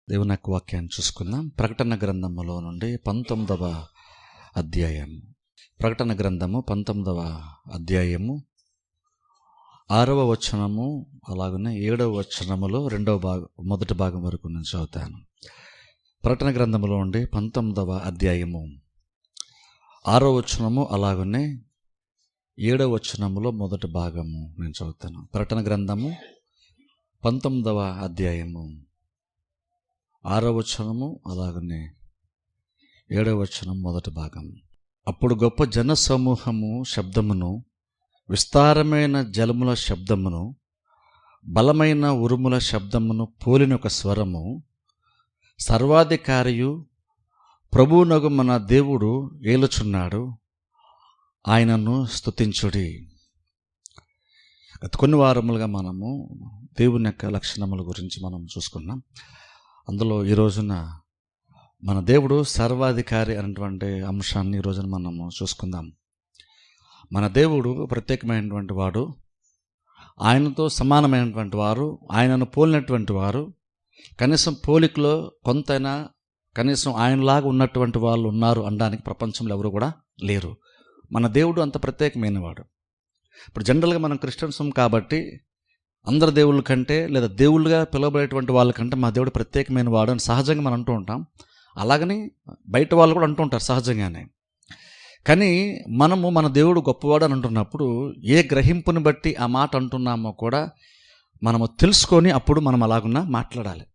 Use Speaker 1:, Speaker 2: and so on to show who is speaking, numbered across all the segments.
Speaker 1: దేవుని యొక్క వాక్యాన్ని చూసుకుందాం. ప్రకటన గ్రంథములో నుండి 19వ అధ్యాయం. ప్రకటన గ్రంథము 19వ అధ్యాయము 6వ వచనము అలాగనే 7వ వచనములో మొదటి భాగం వరకు నేను చదువుతాను. ప్రకటన గ్రంథములో నుండి 19వ అధ్యాయము 6వ వచనము అలాగనే 7వ వచనములో మొదటి భాగము నేను చదువుతాను. ప్రకటన గ్రంథము 19వ అధ్యాయము 6వ వచనము అలాగనే 7వ వచనం మొదటి భాగం. అప్పుడు గొప్ప జన సమూహము శబ్దమును, విస్తారమైన జలముల శబ్దమును, బలమైన ఉరుముల శబ్దమును పోలిన ఒక స్వరము, సర్వాధికారియు ప్రభువునగు మన దేవుడు ఏలుచున్నాడు, ఆయనను స్తుతించుడి. గత కొన్ని వారములుగా మనము దేవుని యొక్క లక్షణముల గురించి మనం చూసుకున్నాం. అందులో ఈ రోజున మన దేవుడు సర్వాధికారి అనేటువంటి అంశాన్ని ఈ రోజున మనము చూసుకుందాం. మన దేవుడు ప్రత్యేకమైనటువంటి వాడు, ఆయనతో సమానమైనటువంటి వారు, ఆయనను పోలినటువంటి వారు, కనీసం పోలికలో కొంతైనా కనీసం ఆయనలాగా ఉన్నటువంటి వాళ్ళు ఉన్నారు అనడానికి ప్రపంచంలో ఎవరు కూడా లేరు. మన దేవుడు అంత ప్రత్యేకమైన వాడు. ఇప్పుడు జనరల్గా మనం క్రిస్టియన్స్ కాబట్టి అందరి దేవుళ్ళ కంటే లేదా దేవుళ్ళుగా పిలువబడేటువంటి వాళ్ళకంటే మా దేవుడు ప్రత్యేకమైన వాడు అని సహజంగా మనం అంటూ ఉంటాం. అలాగని బయట వాళ్ళు కూడా అంటూ ఉంటారు సహజంగానే. కానీ మనము మన దేవుడు గొప్పవాడు అని అంటున్నప్పుడు ఏ గ్రహింపుని బట్టి ఆ మాట అంటున్నామో కూడా మనము తెలుసుకొని అప్పుడు మనం అలాగున్నా మాట్లాడాలి.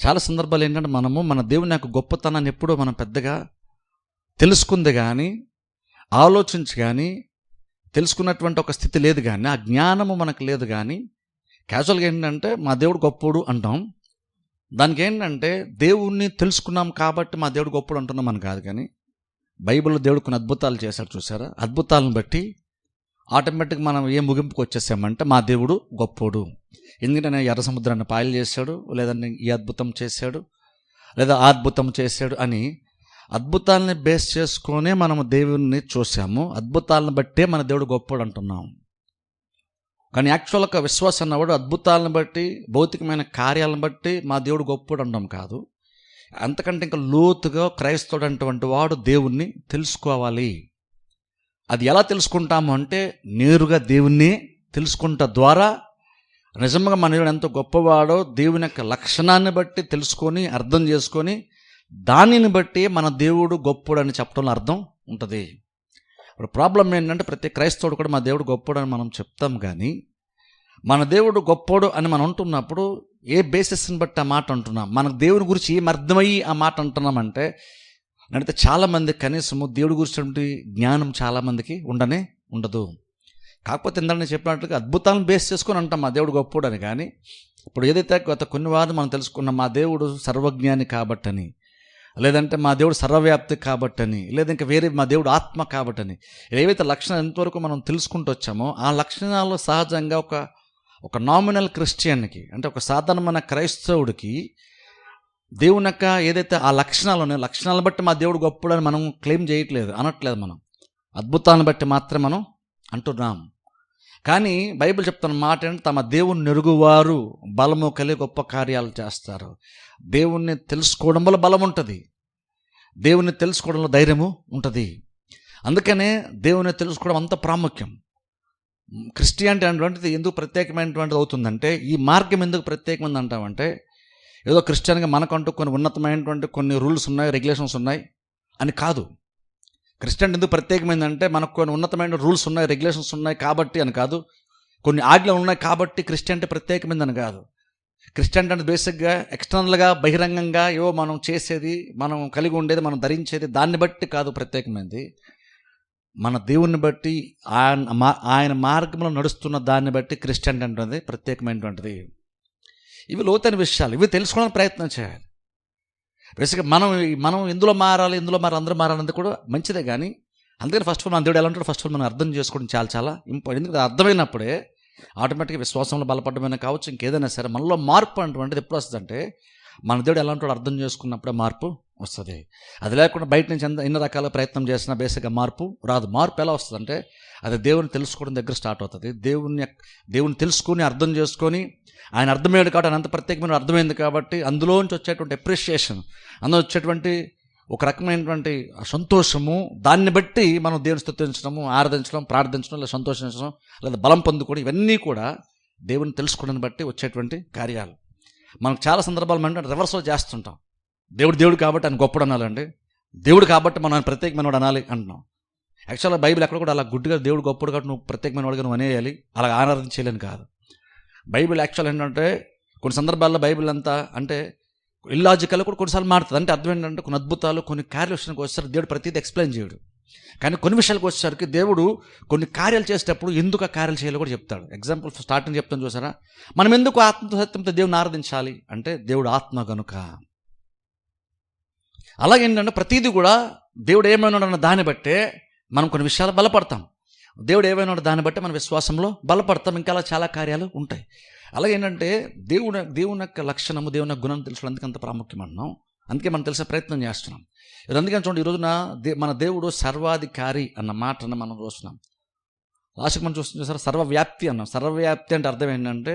Speaker 1: చాలా సందర్భాలు ఏంటంటే మనము మన దేవుని యొక్క గొప్పతనాన్ని ఎప్పుడూ మనం పెద్దగా తెలుసుకుంది కానీ, ఆలోచించి కానీ, తెలుసుకున్నటువంటి ఒక స్థితి లేదు కానీ, ఆ జ్ఞానము మనకు లేదు కానీ, క్యాజువల్గా ఏంటంటే మా దేవుడు గొప్పోడు అంటాం. దానికి ఏంటంటే దేవుణ్ణి తెలుసుకున్నాం కాబట్టి మా దేవుడు గొప్పడు అంటున్నాం అని కాదు. కానీ బైబిల్లో దేవుడు కొన్ని అద్భుతాలు చేశాడు చూసారా, అద్భుతాలను బట్టి ఆటోమేటిక్గా మనం ఏ ముగింపుకు వచ్చేసామంటే మా దేవుడు గొప్పోడు. ఎందుకంటే ఎర్ర సముద్రాన్ని పాయలు చేశాడు, లేదంటే ఈ అద్భుతం చేశాడు, లేదా ఆ అద్భుతం చేశాడు అని అద్భుతాలని బేస్ చేసుకొనే మనము దేవుణ్ణి చూసాము. అద్భుతాలను బట్టే మన దేవుడు గొప్పోడు అంటున్నాం. కానీ యాక్చువల్గా విశ్వాసం అన్నవాడు అద్భుతాలను బట్టి, భౌతికమైన కార్యాలను బట్టి మా దేవుడు గొప్పోడు అంటాం కాదు. అంతకంటే ఇంకా లోతుగా క్రైస్తవుడు అటువంటి వాడు దేవుణ్ణి తెలుసుకోవాలి. అది ఎలా తెలుసుకుంటాము అంటే నేరుగా దేవుణ్ణి తెలుసుకుంటా ద్వారా నిజంగా మన దేవుడు ఎంత గొప్పవాడో దేవుని యొక్క లక్షణాన్ని బట్టి తెలుసుకొని అర్థం చేసుకొని దానిని బట్టి మన దేవుడు గొప్పడు అని చెప్పడంలో అర్థం ఉంటుంది. ఇప్పుడు ప్రాబ్లం ఏంటంటే ప్రతి క్రైస్తవుడు కూడా మా దేవుడు గొప్పడు అని మనం చెప్తాం. కానీ మన దేవుడు గొప్పడు అని మనం అంటున్నప్పుడు ఏ బేసిస్ని బట్టి ఆ మాట అంటున్నాం, మన దేవుని గురించి ఏం అర్థమయ్యి ఆ మాట అంటున్నామంటే నడితే చాలామంది కనీసము దేవుడి గురించి జ్ఞానం చాలామందికి ఉండదు. కాకపోతే ఇందాక చెప్పినట్టుగా అద్భుతాలను బేస్ చేసుకొని అంటాం మా దేవుడు గొప్పడు అని. కానీ ఇప్పుడు ఏదైతే గత కొన్ని వారు మనం తెలుసుకున్నాం మా దేవుడు సర్వజ్ఞాని కాబట్టని, లేదంటే మా దేవుడు సర్వవ్యాప్తి కాబట్టని, లేదా ఇంకా వేరే మా దేవుడు ఆత్మ కాబట్టని, ఏవైతే లక్షణాలు ఎంతవరకు మనం తెలుసుకుంటూ వచ్చామో ఆ లక్షణాలు సహజంగా ఒక నామినల్ క్రిస్టియన్కి అంటే ఒక సాధారణమైన క్రైస్తవుడికి దేవుని యొక్క ఏదైతే ఆ లక్షణాలు ఉన్నాయో లక్షణాలను బట్టి మా దేవుడు గొప్పడని మనం క్లెయిమ్ చేయట్లేదు, అనట్లేదు. మనం అద్భుతాలను బట్టి మాత్రమే మనం అంటున్నాం. కానీ బైబిల్ చెప్తున్న మాట ఏంటంటే తమ దేవుని నెరుగువారు బలము కలిగి గొప్ప కార్యాలు చేస్తారు. దేవుణ్ణి తెలుసుకోవడం వల్ల బలం ఉంటుంది, దేవుణ్ణి తెలుసుకోవడంలో ధైర్యము ఉంటుంది. అందుకనే దేవుణ్ణి తెలుసుకోవడం అంత ప్రాముఖ్యం. క్రిస్టియానిటీ అనేటువంటిది ఎందుకు ప్రత్యేకమైనటువంటిది అవుతుందంటే, ఈ మార్గం ఎందుకు ప్రత్యేకమైనది అంటామంటే ఏదో క్రిస్టియన్గా మనకంటూ కొన్ని ఉన్నతమైనటువంటి కొన్ని రూల్స్ ఉన్నాయి, రెగ్యులేషన్స్ ఉన్నాయి అని కాదు. క్రిస్టియన్ ఎందుకు ప్రత్యేకమైందంటే మనకు కొన్ని ఉన్నతమైన రూల్స్ ఉన్నాయి, రెగ్యులేషన్స్ ఉన్నాయి కాబట్టి అని కాదు. కొన్ని ఆజ్ఞలు ఉన్నాయి కాబట్టి క్రిస్టియానిటీ ప్రత్యేకమైందని కాదు. క్రిస్టియానిటీ అంటే బేసిక్గా ఎక్స్టర్నల్గా బహిరంగంగా ఏవో మనం చేసేది, మనం కలిగి ఉండేది, మనం ధరించేది దాన్ని బట్టి కాదు ప్రత్యేకమైనది. మన దేవుణ్ణి బట్టి ఆయన మార్గంలో నడుస్తున్న దాన్ని బట్టి క్రిస్టియానిటీ అనేది ప్రత్యేకమైనటువంటిది. ఇవి లోతైన విషయాలు, ఇవి తెలుసుకోవడానికి ప్రయత్నం చేయాలి. బేసిక్గా మనం ఎందులో మారాలి అందరూ మారాలన్నది కూడా మంచిదే. కానీ అందుకని ఫస్ట్ ఆఫ్ ఆల్ మన దేవుడు ఎలా ఉంటాడో ఫస్ట్ ఆఫ్ ఆల్ మనం అర్థం చేసుకోవడం చాలా చాలా ఇంపార్టెంట్. ఎందుకంటే అర్థమైనప్పుడే ఆటోమేటిక్గా విశ్వాసంలో బలపడమైనా కావచ్చు, ఇంకేదైనా సరే మనలో మార్పు అనేటువంటిది ఎప్పుడు వస్తుందంటే మన దేవుడు ఎలా ఉంటాడో అర్థం చేసుకున్నప్పుడే మార్పు వస్తుంది. అది లేకుండా బయట నుంచి ఎన్ని రకాల ప్రయత్నం చేసినా బేసిక్గా మార్పు రాదు. మార్పు ఎలా వస్తుంది అంటే అది దేవుని తెలుసుకోవడం దగ్గర స్టార్ట్ అవుతుంది. దేవుని తెలుసుకొని అర్థం చేసుకొని ఆయన అర్థమయ్యాడు కాబట్టి ఆయన అంత ప్రత్యేకమైన అర్థమైంది కాబట్టి అందులోంచి వచ్చేటువంటి అప్రిషియేషన్, అందులో వచ్చేటువంటి ఒక రకమైనటువంటి సంతోషము, దాన్ని బట్టి మనం దేవుని స్తుతించడము, ఆరాధించడం, ప్రార్థించడం, లేదా సంతోషించడం, లేదా బలం పొందుకోవడం, ఇవన్నీ కూడా దేవుని తెలుసుకోవడాన్ని బట్టి వచ్చేటువంటి కార్యాలు. మనకు చాలా సందర్భాలు మనం రివర్స్లో చేస్తుంటాం. దేవుడు కాబట్టి ఆయన గొప్పడు అనాలండి, దేవుడు కాబట్టి మనం ఆయన ప్రత్యేకమైన వాడు అనాలి అంటున్నాం. యాక్చువల్గా బైబిల్ ఎక్కడ కూడా అలా గుడ్డిగా దేవుడు గొప్పడు కాబట్టి నువ్వు ప్రత్యేకమైన వాడుగా నువ్వు అనేయాలి, అలా ఆరాధించేయాలని కాదు. బైబిల్ యాక్చువల్ ఏంటంటే కొన్ని సందర్భాల్లో బైబిల్ అంతా అంటే ఇల్లాజికల్ కూడా కొన్నిసార్లు మారుతుంది. అంటే అర్థం ఏంటంటే కొన్ని అద్భుతాలు, కొన్ని కార్యాల విషయానికి వచ్చేసరికి దేవుడు ప్రతిదీ ఎక్స్ప్లెయిన్ చేయడు. కానీ కొన్ని విషయాలకు వచ్చేసరికి దేవుడు కొన్ని కార్యాలు చేసేటప్పుడు ఎందుకు ఆ కార్యాలు చేయాలో కూడా చెప్తాడు. ఎగ్జాంపుల్ స్టార్టింగ్ చెప్తాను చూసారా, మనం ఎందుకు ఆత్మతో సత్యంతో దేవుని ఆరాధించాలి అంటే దేవుడు ఆత్మ కనుక. అలాగేంటంటే ప్రతిదీ కూడా దేవుడు ఏమైనా దాన్ని బట్టే మనం కొన్ని విషయాలు బలపడతాం. దేవుడు ఏమైనా దాన్ని బట్టి మన విశ్వాసంలో బలపడతాం. ఇంకా అలా చాలా కార్యాలు ఉంటాయి. అలాగేంటంటే దేవుని యొక్క లక్షణము, దేవుని యొక్క గుణం తెలుసుకోవడానికి అంత ప్రాముఖ్యం అన్నాం. అందుకే మనం తెలిసే ప్రయత్నం చేస్తున్నాం. అందుకని చూడండి, ఈ రోజున మన దేవుడు సర్వాధికారి అన్న మాటను మనం చూస్తున్నాం. లాస్ట్కి మనం చూసారా, సర్వవ్యాప్తి అన్నాం. సర్వవ్యాప్తి అంటే అర్థం ఏంటంటే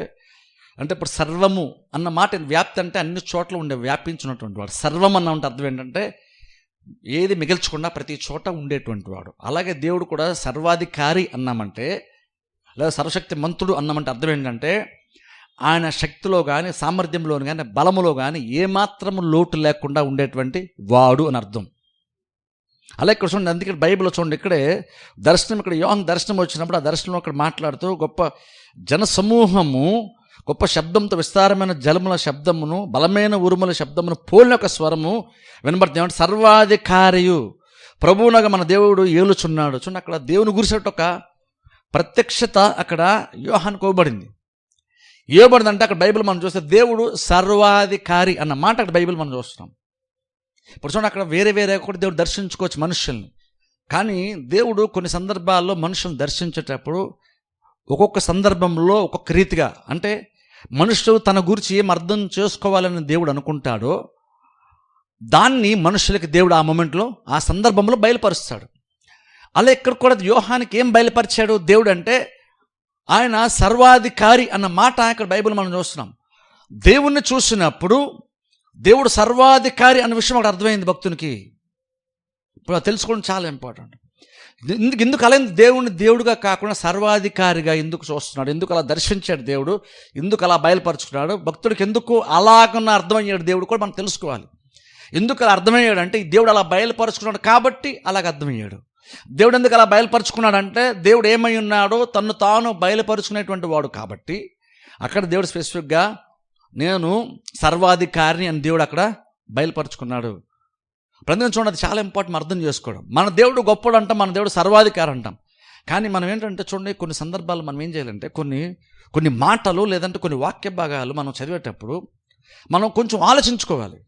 Speaker 1: ఇప్పుడు సర్వము అన్న మాట, వ్యాప్తి అంటే అన్ని చోట్ల ఉండే వ్యాపించినటువంటి వాడు. సర్వం అన్న అంటే అర్థం ఏంటంటే ఏది మిగిల్చకుండా ప్రతి చోట ఉండేటువంటి వాడు. అలాగే దేవుడు కూడా సర్వాధికారి అన్నామంటే, లేదా సర్వశక్తి మంతుడు అన్నామంటే అర్థం ఏంటంటే ఆయన శక్తిలో కానీ, సామర్థ్యంలో కానీ, బలములో కానీ ఏమాత్రము లోటు లేకుండా ఉండేటువంటి వాడు అని అర్థం. అలాగే ఇక్కడ చూడండి, అందుకే బైబిల్లో చూడండి, ఇక్కడే దర్శనం, ఇక్కడ యోహాను దర్శనం వచ్చినప్పుడు ఆ దర్శనంలో అక్కడ మాట్లాడుతూ గొప్ప జనసమూహము గొప్ప శబ్దంతో విస్తారమైన జలముల శబ్దమును, బలమైన ఉరుముల శబ్దమును పోలిన ఒక స్వరము వినబడుతుంది. ఏమంటే సర్వాధికారియు ప్రభువునగా మన దేవుడు ఏలుచున్నాడు. చూడండి, అక్కడ దేవుని గురిసేట ఒక ప్రత్యక్షత అక్కడ యోహానుకు ఇవ్వబడింది. ఇవ్వబడిందంటే అక్కడ బైబిల్ మనం చూస్తే దేవుడు సర్వాధికారి అన్న మాట అక్కడ బైబిల్ మనం చూస్తున్నాం. ఇప్పుడు చూడండి, అక్కడ వేరే కూడా దేవుడు దర్శించుకోవచ్చు మనుషుల్ని. కానీ దేవుడు కొన్ని సందర్భాల్లో మనుషులను దర్శించేటప్పుడు ఒక్కొక్క సందర్భంలో ఒక్కొక్క రీతిగా, అంటే మనుషులు తన గురించి ఏం అర్థం చేసుకోవాలని దేవుడు అనుకుంటాడో దాన్ని మనుషులకి దేవుడు ఆ మూమెంట్లో, ఆ సందర్భంలో బయలుపరుస్తాడు. అలా ఇక్కడ కూడా యోహానికి ఏం బయలుపరిచాడు దేవుడు అంటే ఆయన సర్వాధికారి అన్న మాట ఇక్కడ బైబిల్ మనం చూస్తున్నాం. దేవుణ్ణి చూసినప్పుడు దేవుడు సర్వాధికారి అన్న విషయం అక్కడ అర్థమైంది భక్తునికి. ఇప్పుడు అది తెలుసుకోవడం చాలా ఇంపార్టెంట్. ఎందుకు అలా దేవుడుగా కాకుండా సర్వాధికారిగా ఎందుకు చూస్తున్నాడు, ఎందుకు అలా దర్శించాడు దేవుడు, ఎందుకు అలా బయలుపరుచుకున్నాడు, భక్తుడికి ఎందుకు అలాగన్నా అర్థమయ్యాడు దేవుడు కూడా మనం తెలుసుకోవాలి. ఎందుకు అలా అర్థమయ్యాడు అంటే దేవుడు అలా బయలుపరుచుకున్నాడు కాబట్టి అలాగ అర్థమయ్యాడు. దేవుడు ఎందుకు అలా బయలుపరుచుకున్నాడంటే దేవుడు ఏమై ఉన్నాడో తను తాను బయలుపరుచుకునేటువంటి వాడు కాబట్టి అక్కడ దేవుడు స్పెసిఫిక్గా నేను సర్వాధికారిని అని దేవుడు అక్కడ బయలుపరుచుకున్నాడు. ప్రతి చూడండి, అది చాలా ఇంపార్టెంట్ అర్థం చేసుకోవడం. మన దేవుడు గొప్పడు అంటాం, మన దేవుడు సర్వాధికారి అంటాం. కానీ మనం ఏంటంటే చూడండి, కొన్ని సందర్భాలు మనం ఏం చేయాలంటే కొన్ని మాటలు లేదంటే కొన్ని వాక్య భాగాలు మనం చదివేటప్పుడు మనం కొంచెం ఆలోచించుకోవాలి.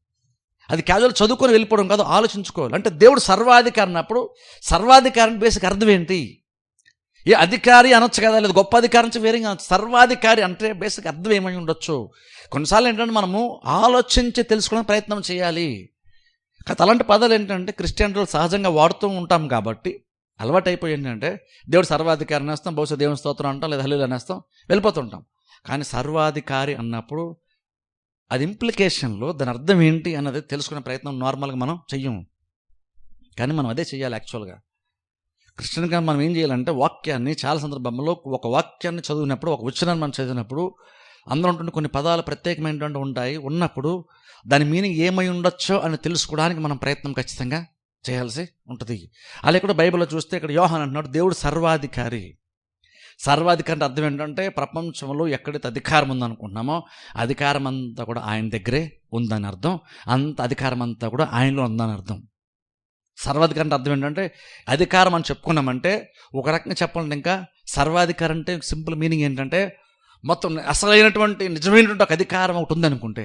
Speaker 1: అది క్యాజువల్ చదువుకొని వెళ్ళిపోవడం కాదు, ఆలోచించుకోవాలి. అంటే దేవుడు సర్వాధికారి అన్నప్పుడు సర్వాధికారిని బేసిక్ అర్థం ఏంటి? ఏ అధికారి అనొచ్చు కదా, లేదు గొప్ప అధికారి నుంచి వేరే సర్వాధికారి అంటే బేసిక్ అర్థం ఏమై ఉండొచ్చు. కొన్నిసార్లు ఏంటంటే మనము ఆలోచించి తెలుసుకోవడానికి ప్రయత్నం చేయాలి. కానీ అలాంటి పదాలు ఏంటంటే క్రిస్టియన్లు సహజంగా వాడుతూ ఉంటాం కాబట్టి అలవాటు అయిపోయి ఏంటంటే దేవుడు సర్వాధికారి అనేస్తాం, బహుశా దేవుని స్తోత్రం అంటాం, లేదా హల్లెలూయా అనేస్తాం, వెళ్ళిపోతుంటాం. కానీ సర్వాధికారి అన్నప్పుడు అది ఇంప్లికేషన్లో దాని అర్థం ఏంటి అన్నది తెలుసుకునే ప్రయత్నం నార్మల్గా మనం చెయ్యము. కానీ మనం అదే చెయ్యాలి. యాక్చువల్గా క్రిస్టియన్గా మనం ఏం చేయాలంటే వాక్యాన్ని చాలా సందర్భంలో ఒక వాక్యాన్ని చదివినప్పుడు, ఒక ఉచ్చారణను మనం చదివినప్పుడు అందులో ఉంటుండే కొన్ని పదాలు ప్రత్యేకమైనటువంటి ఉంటాయి. ఉన్నప్పుడు దాని మీనింగ్ ఏమై ఉండొచ్చో అని తెలుసుకోవడానికి మనం ప్రయత్నం ఖచ్చితంగా చేయాల్సి ఉంటుంది. అలా కూడా బైబిల్లో చూస్తే ఇక్కడ యోహాను అంటున్నాడు దేవుడు సర్వాధికారి. సర్వాధికారి అంటే అర్థం ఏంటంటే ప్రపంచంలో ఎక్కడైతే అధికారం ఉందనుకుంటున్నామో అధికారం అంతా కూడా ఆయన దగ్గరే ఉందని అర్థం. అంత అధికారం అంతా కూడా ఆయనలో ఉందని అర్థం. సర్వాధికారి అంటే అర్థం ఏంటంటే అధికారం అని చెప్పుకున్నామంటే ఒక రకంగా చెప్పాలంటే ఇంకా సర్వాధికారం అంటే సింపుల్ మీనింగ్ ఏంటంటే మొత్తం అసలైనటువంటి నిజమైనటువంటి ఒక అధికారం ఒకటి ఉంది అనుకుంటే,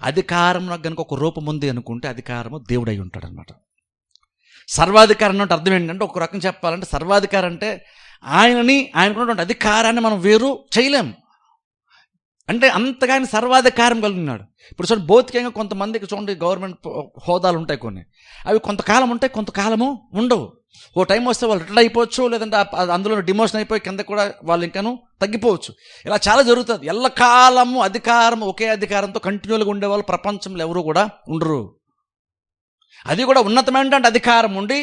Speaker 1: అధికారం కనుక ఒక రూపం ఉంది అనుకుంటే అధికారము దేవుడై ఉంటాడు అనమాట. సర్వాధికారం అంటే అర్థం ఏంటంటే ఒక రకం చెప్పాలంటే సర్వాధికారం అంటే ఆయనకున్నటువంటి అధికారాన్ని మనం వేరు చేయలేం. అంటే అంతగా ఆయన సర్వాధికారం కలిగి ఉన్నాడు. ఇప్పుడు చూడండి, భౌతికంగా కొంతమందికి చూడండి గవర్నమెంట్ హోదాలు ఉంటాయి కొన్ని, అవి కొంతకాలం ఉంటాయి, కొంతకాలము ఉండవు. ఓ టైం వస్తే వాళ్ళు రిటైర్ అయిపోవచ్చు, లేదంటే అందులో డిమోషన్ అయిపోయి కింద కూడా వాళ్ళు ఇంకాను తగ్గిపోవచ్చు. ఇలా చాలా జరుగుతుంది. ఎల్లకాలము అధికారం, ఒకే అధికారంతో కంటిన్యూగా ఉండేవాళ్ళు ప్రపంచంలో ఎవరు కూడా ఉండరు. అది కూడా ఉన్నతమైన అధికారం ఉండి,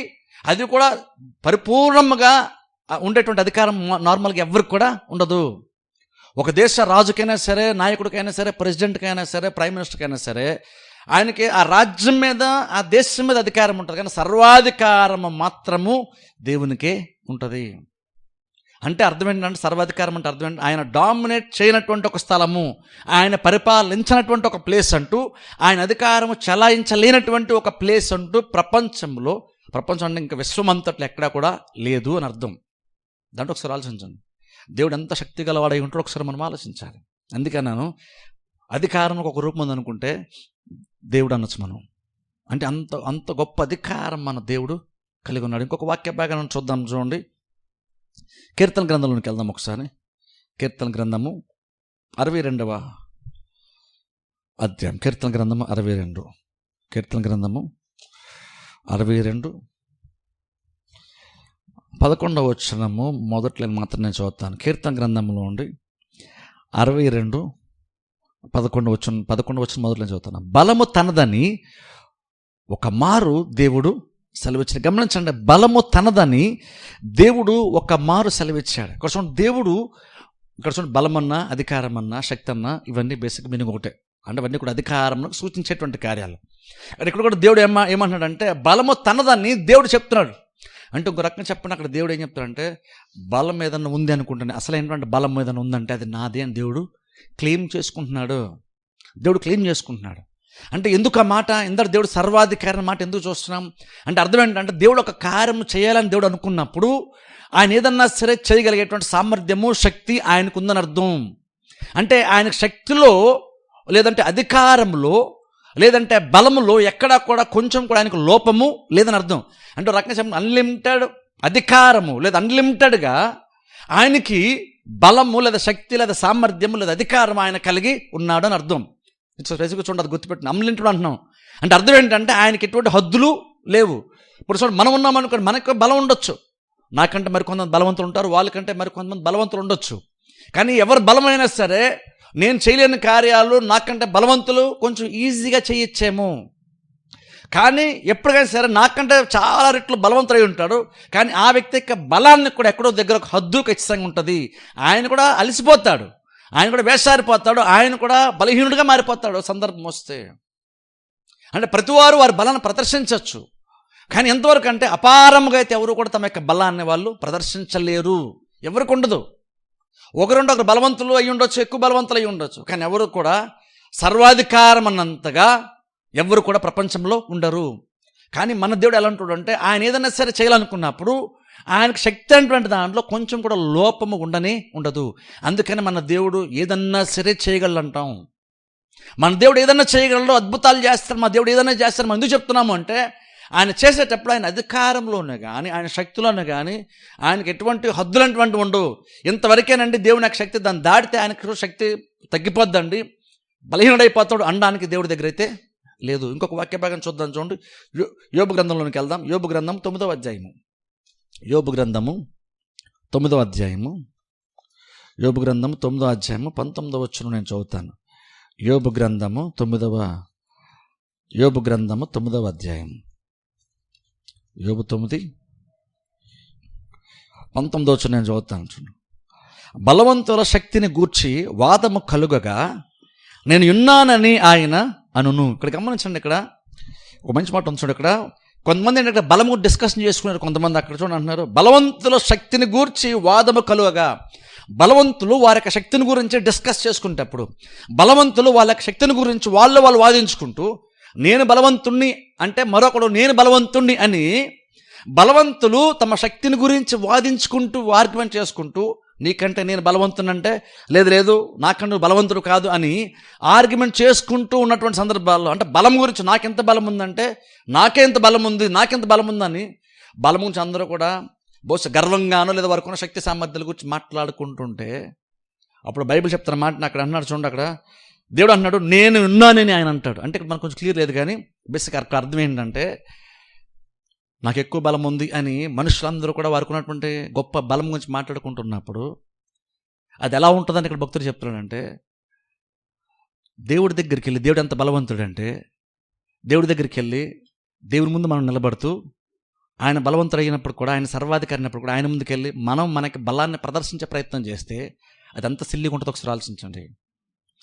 Speaker 1: అది కూడా పరిపూర్ణంగా ఉండేటువంటి అధికారం నార్మల్గా ఎవరికి కూడా ఉండదు. ఒక దేశ రాజుకైనా సరే, నాయకుడికైనా సరే, ప్రెసిడెంట్కైనా సరే, ప్రైమ్ మినిస్టర్కైనా సరే, ఆయనకి ఆ రాజ్యం మీద, ఆ దేశం మీద అధికారం ఉంటుంది, కానీ సర్వాధికారం మాత్రము దేవునికే ఉంటుంది. అంటే అర్థం ఏంటంటే, సర్వాధికారం అంటే అర్థం ఏంటంటే, ఆయన డామినేట్ చేయనటువంటి ఒక స్థలము, ఆయన పరిపాలించినటువంటి ఒక ప్లేస్ అంటూ, ఆయన అధికారము చలాయించలేనటువంటి ఒక ప్లేస్ అంటూ ప్రపంచం అంటే ఇంకా విశ్వమంతట్లో ఎక్కడా కూడా లేదు అని అర్థం. దాంట్లో ఒకసారి ఆలోచించండి, దేవుడు ఎంత శక్తి గలవాడై ఉంటాడో ఒకసారి మనం ఆలోచించాలి. అందుకే నేను అధికారం ఒక రూపం ఉందనుకుంటే దేవుడు అనొచ్చు మనం. అంటే అంత అంత గొప్ప అధికారం మన దేవుడు కలిగి ఉన్నాడు. ఇంకొక వాక్య భాగాన్ని చూద్దాం, చూడండి. కీర్తన గ్రంథంలోకి వెళ్దాం ఒకసారి. కీర్తన గ్రంథము 62వ అధ్యాయం. కీర్తన గ్రంథము 62. కీర్తన గ్రంథము 62 11వ వచనము మొదట్లో మాత్రం నేను చదువుతాను. కీర్తన గ్రంథంలో ఉండి 62 11వ వచనం మొదట్లో చదువుతాను. బలము తనదని ఒక మారు దేవుడు సెలవిచ్చాడు. గమనించండి, బలము తనదని దేవుడు ఒక మారు సెలవిచ్చాడు. ఇక్కడ చూడండి, దేవుడు ఇక్కడ చూడండి, బలమన్నా, అధికారం అన్నా, శక్తి అన్నా, ఇవన్నీ బేసిక్ మీనింగ్ ఒకటే. అంటే అవన్నీ కూడా అధికారంలో సూచించేటువంటి కార్యాలు. ఇక్కడ కూడా దేవుడు ఏమంటున్నాడంటే, బలము తనదని దేవుడు చెప్తున్నాడు. అంటే ఇంకో రకంగా చెప్పండి, అక్కడ దేవుడు ఏం చెప్తాడంటే, బలం ఏదన్నా ఉంది అనుకుంటాను, అసలు ఏంటంటే బలం ఏదన్నా ఉందంటే అది నాదే అని దేవుడు క్లెయిమ్ చేసుకుంటున్నాడు. దేవుడు క్లెయిమ్ చేసుకుంటున్నాడు. అంటే ఎందుకు ఆ మాట, ఇందరు దేవుడు సర్వాధికారి మాట ఎందుకు చూస్తున్నాం అంటే అర్థం ఏంటంటే, దేవుడు ఒక కార్యం చేయాలని దేవుడు అనుకున్నప్పుడు ఆయన ఏదన్నా సరే చేయగలిగేటువంటి సామర్థ్యము, శక్తి ఆయనకు ఉందని అర్థం. అంటే ఆయన శక్తిలో, లేదంటే అధికారంలో, లేదంటే బలములో ఎక్కడా కూడా కొంచెం కూడా ఆయనకు లోపము లేదని అర్థం. అంటే రకంగా చెప్పండి, అన్లిమిటెడ్ అధికారము లేదా అన్లిమిటెడ్గా ఆయనకి బలము లేదా శక్తి లేదా సామర్థ్యము లేదా అధికారం ఆయన కలిగి ఉన్నాడు అని అర్థం. చూడండి, గుర్తుపెట్టిన అన్లిమిటెడ్ అంటున్నాం అంటే అర్థం ఏంటంటే ఆయనకి ఎటువంటి హద్దులు లేవు. ఇప్పుడు చూడండి, మనం ఉన్నాం అనుకోండి, మనకు బలం ఉండొచ్చు, నాకంటే మరికొంతమంది బలవంతులు ఉంటారు, వాళ్ళకంటే మరికొంతమంది బలవంతులు ఉండొచ్చు. కానీ ఎవరు బలమైనా సరే, నేను చేయలేని కార్యాలు నాకంటే బలవంతులు కొంచెం ఈజీగా చేయొచ్చేమో. కానీ ఎప్పటికైనా సరే నాకంటే చాలా రెట్లు బలవంతులై ఉంటాడు, కానీ ఆ వ్యక్తి యొక్క బలాన్ని కూడా ఎక్కడో దగ్గర ఒక హద్దు ఖచ్చితంగా ఉంటుంది. ఆయన కూడా అలసిపోతాడు, ఆయన కూడా వేసారిపోతాడు, ఆయన కూడా బలహీనుడిగా మారిపోతాడు సందర్భం వస్తే. అంటే ప్రతివారు వారి బలాన్ని ప్రదర్శించవచ్చు, కానీ ఎంతవరకు అంటే అపారంగా అయితే ఎవరు కూడా తమ యొక్క బలాన్ని వాళ్ళు ప్రదర్శించలేరు. ఎవరికి ఉండదు. ఒకరుండి ఒకరు బలవంతులు అయి ఉండొచ్చు, ఎక్కువ బలవంతులు అయి ఉండొచ్చు, కానీ ఎవరు కూడా సర్వాధికారం అన్నంతగా ఎవరు కూడా ప్రపంచంలో ఉండరు. కానీ మన దేవుడు ఎలా ఉంటాడు అంటే, ఆయన ఏదైనా సరే చేయాలనుకున్నప్పుడు ఆయనకు శక్తి అనేటువంటి దాంట్లో కొంచెం కూడా లోపము ఉండదు. అందుకని మన దేవుడు ఏదన్నా సరే చేయగలంటాం. మన దేవుడు ఏదన్నా చేయగలడు, అద్భుతాలు చేస్తారు, మా దేవుడు ఏదైనా చేస్తారు. మనం ఎందుకు చెప్తున్నాము అంటే, ఆయన చేసేటప్పుడు ఆయన అధికారంలోనే కానీ, ఆయన శక్తిలోనే కానీ ఆయనకి ఎటువంటి హద్దులు అటువంటి ఉండవు. ఇంతవరకేనండి దేవుని యొక్క శక్తి, దాన్ని దాటితే ఆయనకు శక్తి తగ్గిపోద్దండి, బలహీనుడైపోతాడు అనడానికి దేవుడి దగ్గర అయితే లేదు. ఇంకొక వాక్య భాగం చూద్దాం, చూడండి. యోబు గ్రంథంలోనికి వెళ్దాం. యోబు గ్రంథం 9వ అధ్యాయము. యోబు గ్రంథము 9వ అధ్యాయము. యోబు గ్రంథము 9వ అధ్యాయము 19వ వచనం నేను చదువుతాను. యోబు గ్రంథము 9వ అధ్యాయం. యోబు 9:19 వచనం నేను చదువుతాను. చూడండి. బలవంతుల శక్తిని గూర్చి వాదము కలుగగా నేను ఉన్నానని ఆయన అనును. ఇక్కడ గమనించండి, ఇక్కడ ఒక మంచి మాట ఉంచండి. ఇక్కడ కొంతమంది ఏంటంటే బలము డిస్కషన్ చేసుకున్నారు, కొంతమంది అక్కడ చూడండి అంటున్నారు, బలవంతుల శక్తిని గూర్చి వాదము కలుగగా. బలవంతులు వారి యొక్క శక్తిని గురించి డిస్కస్ చేసుకుంటప్పుడు, బలవంతులు వాళ్ళ యొక్క శక్తిని గురించి వాళ్ళు వాదించుకుంటూ, నేను బలవంతుణ్ణి అంటే మరొకడు నేను బలవంతుణ్ణి అని బలవంతులు తమ శక్తిని గురించి వాదించుకుంటూ, ఆర్గ్యుమెంట్ చేసుకుంటూ, నీకంటే నేను బలవంతునంటే లేదు నాకంటే బలవంతుడు కాదు అని ఆర్గ్యుమెంట్ చేసుకుంటూ ఉన్నటువంటి సందర్భాల్లో, అంటే బలం గురించి నాకెంత బలం ఉందంటే నాకెంత బలం ఉందని బలం గురించి అందరూ కూడా బహుశా గర్వంగానో లేదా వారికి ఉన్న శక్తి సామర్థ్యాల గురించి మాట్లాడుకుంటుంటే, అప్పుడు బైబిల్ చెప్తున్న మాట అక్కడ అన్నాడు చూడండి, అక్కడ దేవుడు అన్నాడు నేను ఉన్నానని ఆయన అంటాడు. అంటే ఇక్కడ మనకు కొంచెం క్లియర్ లేదు, కానీ బేసిక్ అర్థం ఏంటంటే నాకు ఎక్కువ బలం ఉంది అని మనుషులందరూ కూడా వారికి ఉన్నటువంటి గొప్ప బలం గురించి మాట్లాడుకుంటున్నప్పుడు అది ఎలా ఉంటుందని ఇక్కడ భక్తుడు చెప్తున్నాడంటే, దేవుడి దగ్గరికి వెళ్ళి, దేవుడు ఎంత బలవంతుడంటే దేవుడి దగ్గరికి వెళ్ళి దేవుడి ముందు మనం నిలబడుతూ ఆయన బలవంతుడు అయినప్పుడు కూడా, ఆయన సర్వాధికారి అయినప్పుడు కూడా ఆయన ముందుకు వెళ్ళి మనం మనకి బలాన్ని ప్రదర్శించే ప్రయత్నం చేస్తే అది అంత సిల్లిగా ఉంటుందో ఒకసారి ఆలోచించండి.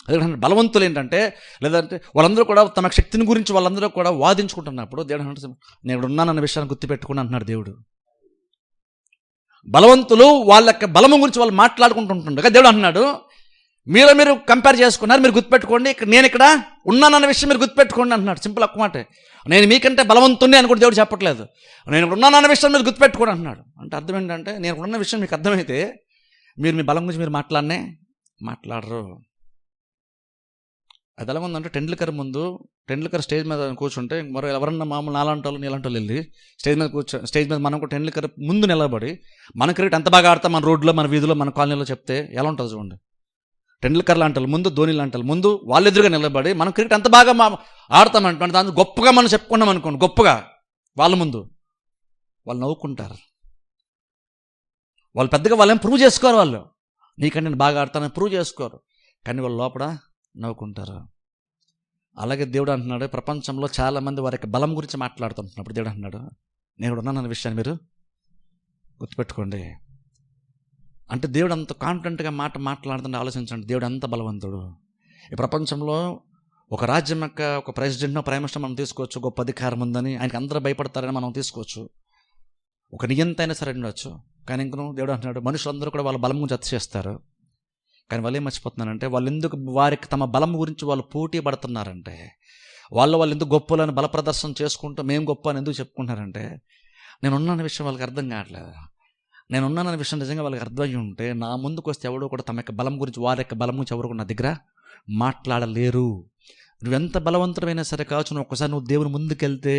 Speaker 1: అదే బలవంతులు ఏంటంటే, లేదంటే వాళ్ళందరూ కూడా తమ శక్తిని గురించి వాళ్ళందరూ కూడా వాదించుకుంటున్నప్పుడు దేవుడు అంటే నేను ఉన్నానన్న విషయాన్ని గుర్తుపెట్టుకుని అంటున్నాడు దేవుడు. బలవంతులు వాళ్ళ యొక్క బలము గురించి వాళ్ళు మాట్లాడుకుంటుంటుండగా దేవుడు అంటున్నాడు మీరు కంపేర్ చేసుకున్నారు, మీరు గుర్తుపెట్టుకోండి, నేను ఇక్కడ ఉన్నానన్న విషయం మీరు గుర్తుపెట్టుకోండి అంటున్నాడు. సింపుల్ ఒక్క మాట, నేను మీకంటే బలవంతుని అని కూడా దేవుడు చెప్పట్లేదు, నేను ఇక్కడ ఉన్నానన్న విషయం మీరు గుర్తుపెట్టుకోండి అంటున్నాడు. అంటే అర్థం ఏంటంటే నేను ఉన్న విషయం మీకు అర్థమైతే మీరు మీ బలం గురించి మీరు మాట్లాడరు. అది ఎలా ఉందంటే టెండూల్కర్ స్టేజ్ మీద కూర్చుంటే మరో ఎవరన్నా మామూలు నాలాంటి వాళ్ళు వెళ్ళి స్టేజ్ మీద మనం కూడా టెండూల్కర్ ముందు నిలబడి మన క్రికెట్ ఎంత బాగా ఆడతాం మన రోడ్లో, మన వీధిలో, మన కాలనీలో చెప్తే ఎలా ఉంటుంది చూడండి. టెండూల్కర్ లాంటి ముందు, ధోని లాంటి ముందు వాళ్ళెదురుగా నిలబడి మనం క్రికెట్ ఎంత బాగా ఆడతామంటే దాన్ని గొప్పగా మనం చెప్పుకున్నాం అనుకోండి, గొప్పగా వాళ్ళ ముందు వాళ్ళు నవ్వుకుంటారు. వాళ్ళు పెద్దగా వాళ్ళేం ప్రూవ్ చేసుకోరు, వాళ్ళు నీకంటే నేను బాగా ఆడతానని ప్రూవ్ చేసుకోరు, కానీ వాళ్ళు లోపల నవ్వుకుంటారు. అలాగే దేవుడు అంటున్నాడు ప్రపంచంలో చాలామంది వారి యొక్క బలం గురించి మాట్లాడుతుంటున్నప్పుడు దేవుడు అంటున్నాడు నేను ఉన్నానన్న విషయాన్ని మీరు గుర్తుపెట్టుకోండి. అంటే దేవుడు అంత కాన్ఫిడెంట్గా మాట్లాడుతుంటే ఆలోచించండి, దేవుడు అంత బలవంతుడు. ఈ ప్రపంచంలో ఒక రాజ్యం యొక్క ఒక ప్రెసిడెంట్నో ప్రైమ్ మినిస్టర్ మనం తీసుకోవచ్చు, గొప్ప అధికారం ఉందని ఆయనకి అందరూ భయపడతారని మనం తీసుకోవచ్చు, ఒక నియంత అయినా సరే ఉండొచ్చు. కానీ ఇంకను దేవుడు అంటున్నాడు మనుషులందరూ కూడా వాళ్ళ బలం గురించి చేస్తారు, కానీ వాళ్ళు ఏం మర్చిపోతున్నారంటే వాళ్ళు ఎందుకు వారికి తమ బలం గురించి వాళ్ళు పోటీ పడుతున్నారంటే, వాళ్ళు ఎందుకు గొప్పలని బల ప్రదర్శన చేసుకుంటూ మేము గొప్ప అని ఎందుకు చెప్పుకుంటున్నారంటే నేనున్నాన్న విషయం వాళ్ళకి అర్థం కావట్లేదు. నేనున్నానన్న విషయం నిజంగా వాళ్ళకి అర్థమయ్యి ఉంటే నా ముందుకు వస్తే ఎవడో కూడా తమ యొక్క బలం గురించి, వారి యొక్క బలం గురించి ఎవరు కూడా నా దగ్గర మాట్లాడలేరు. నువ్వెంత బలవంతమైనా సరే కావచ్చు, నువ్వు ఒక్కసారి నువ్వు దేవుని ముందుకెళ్తే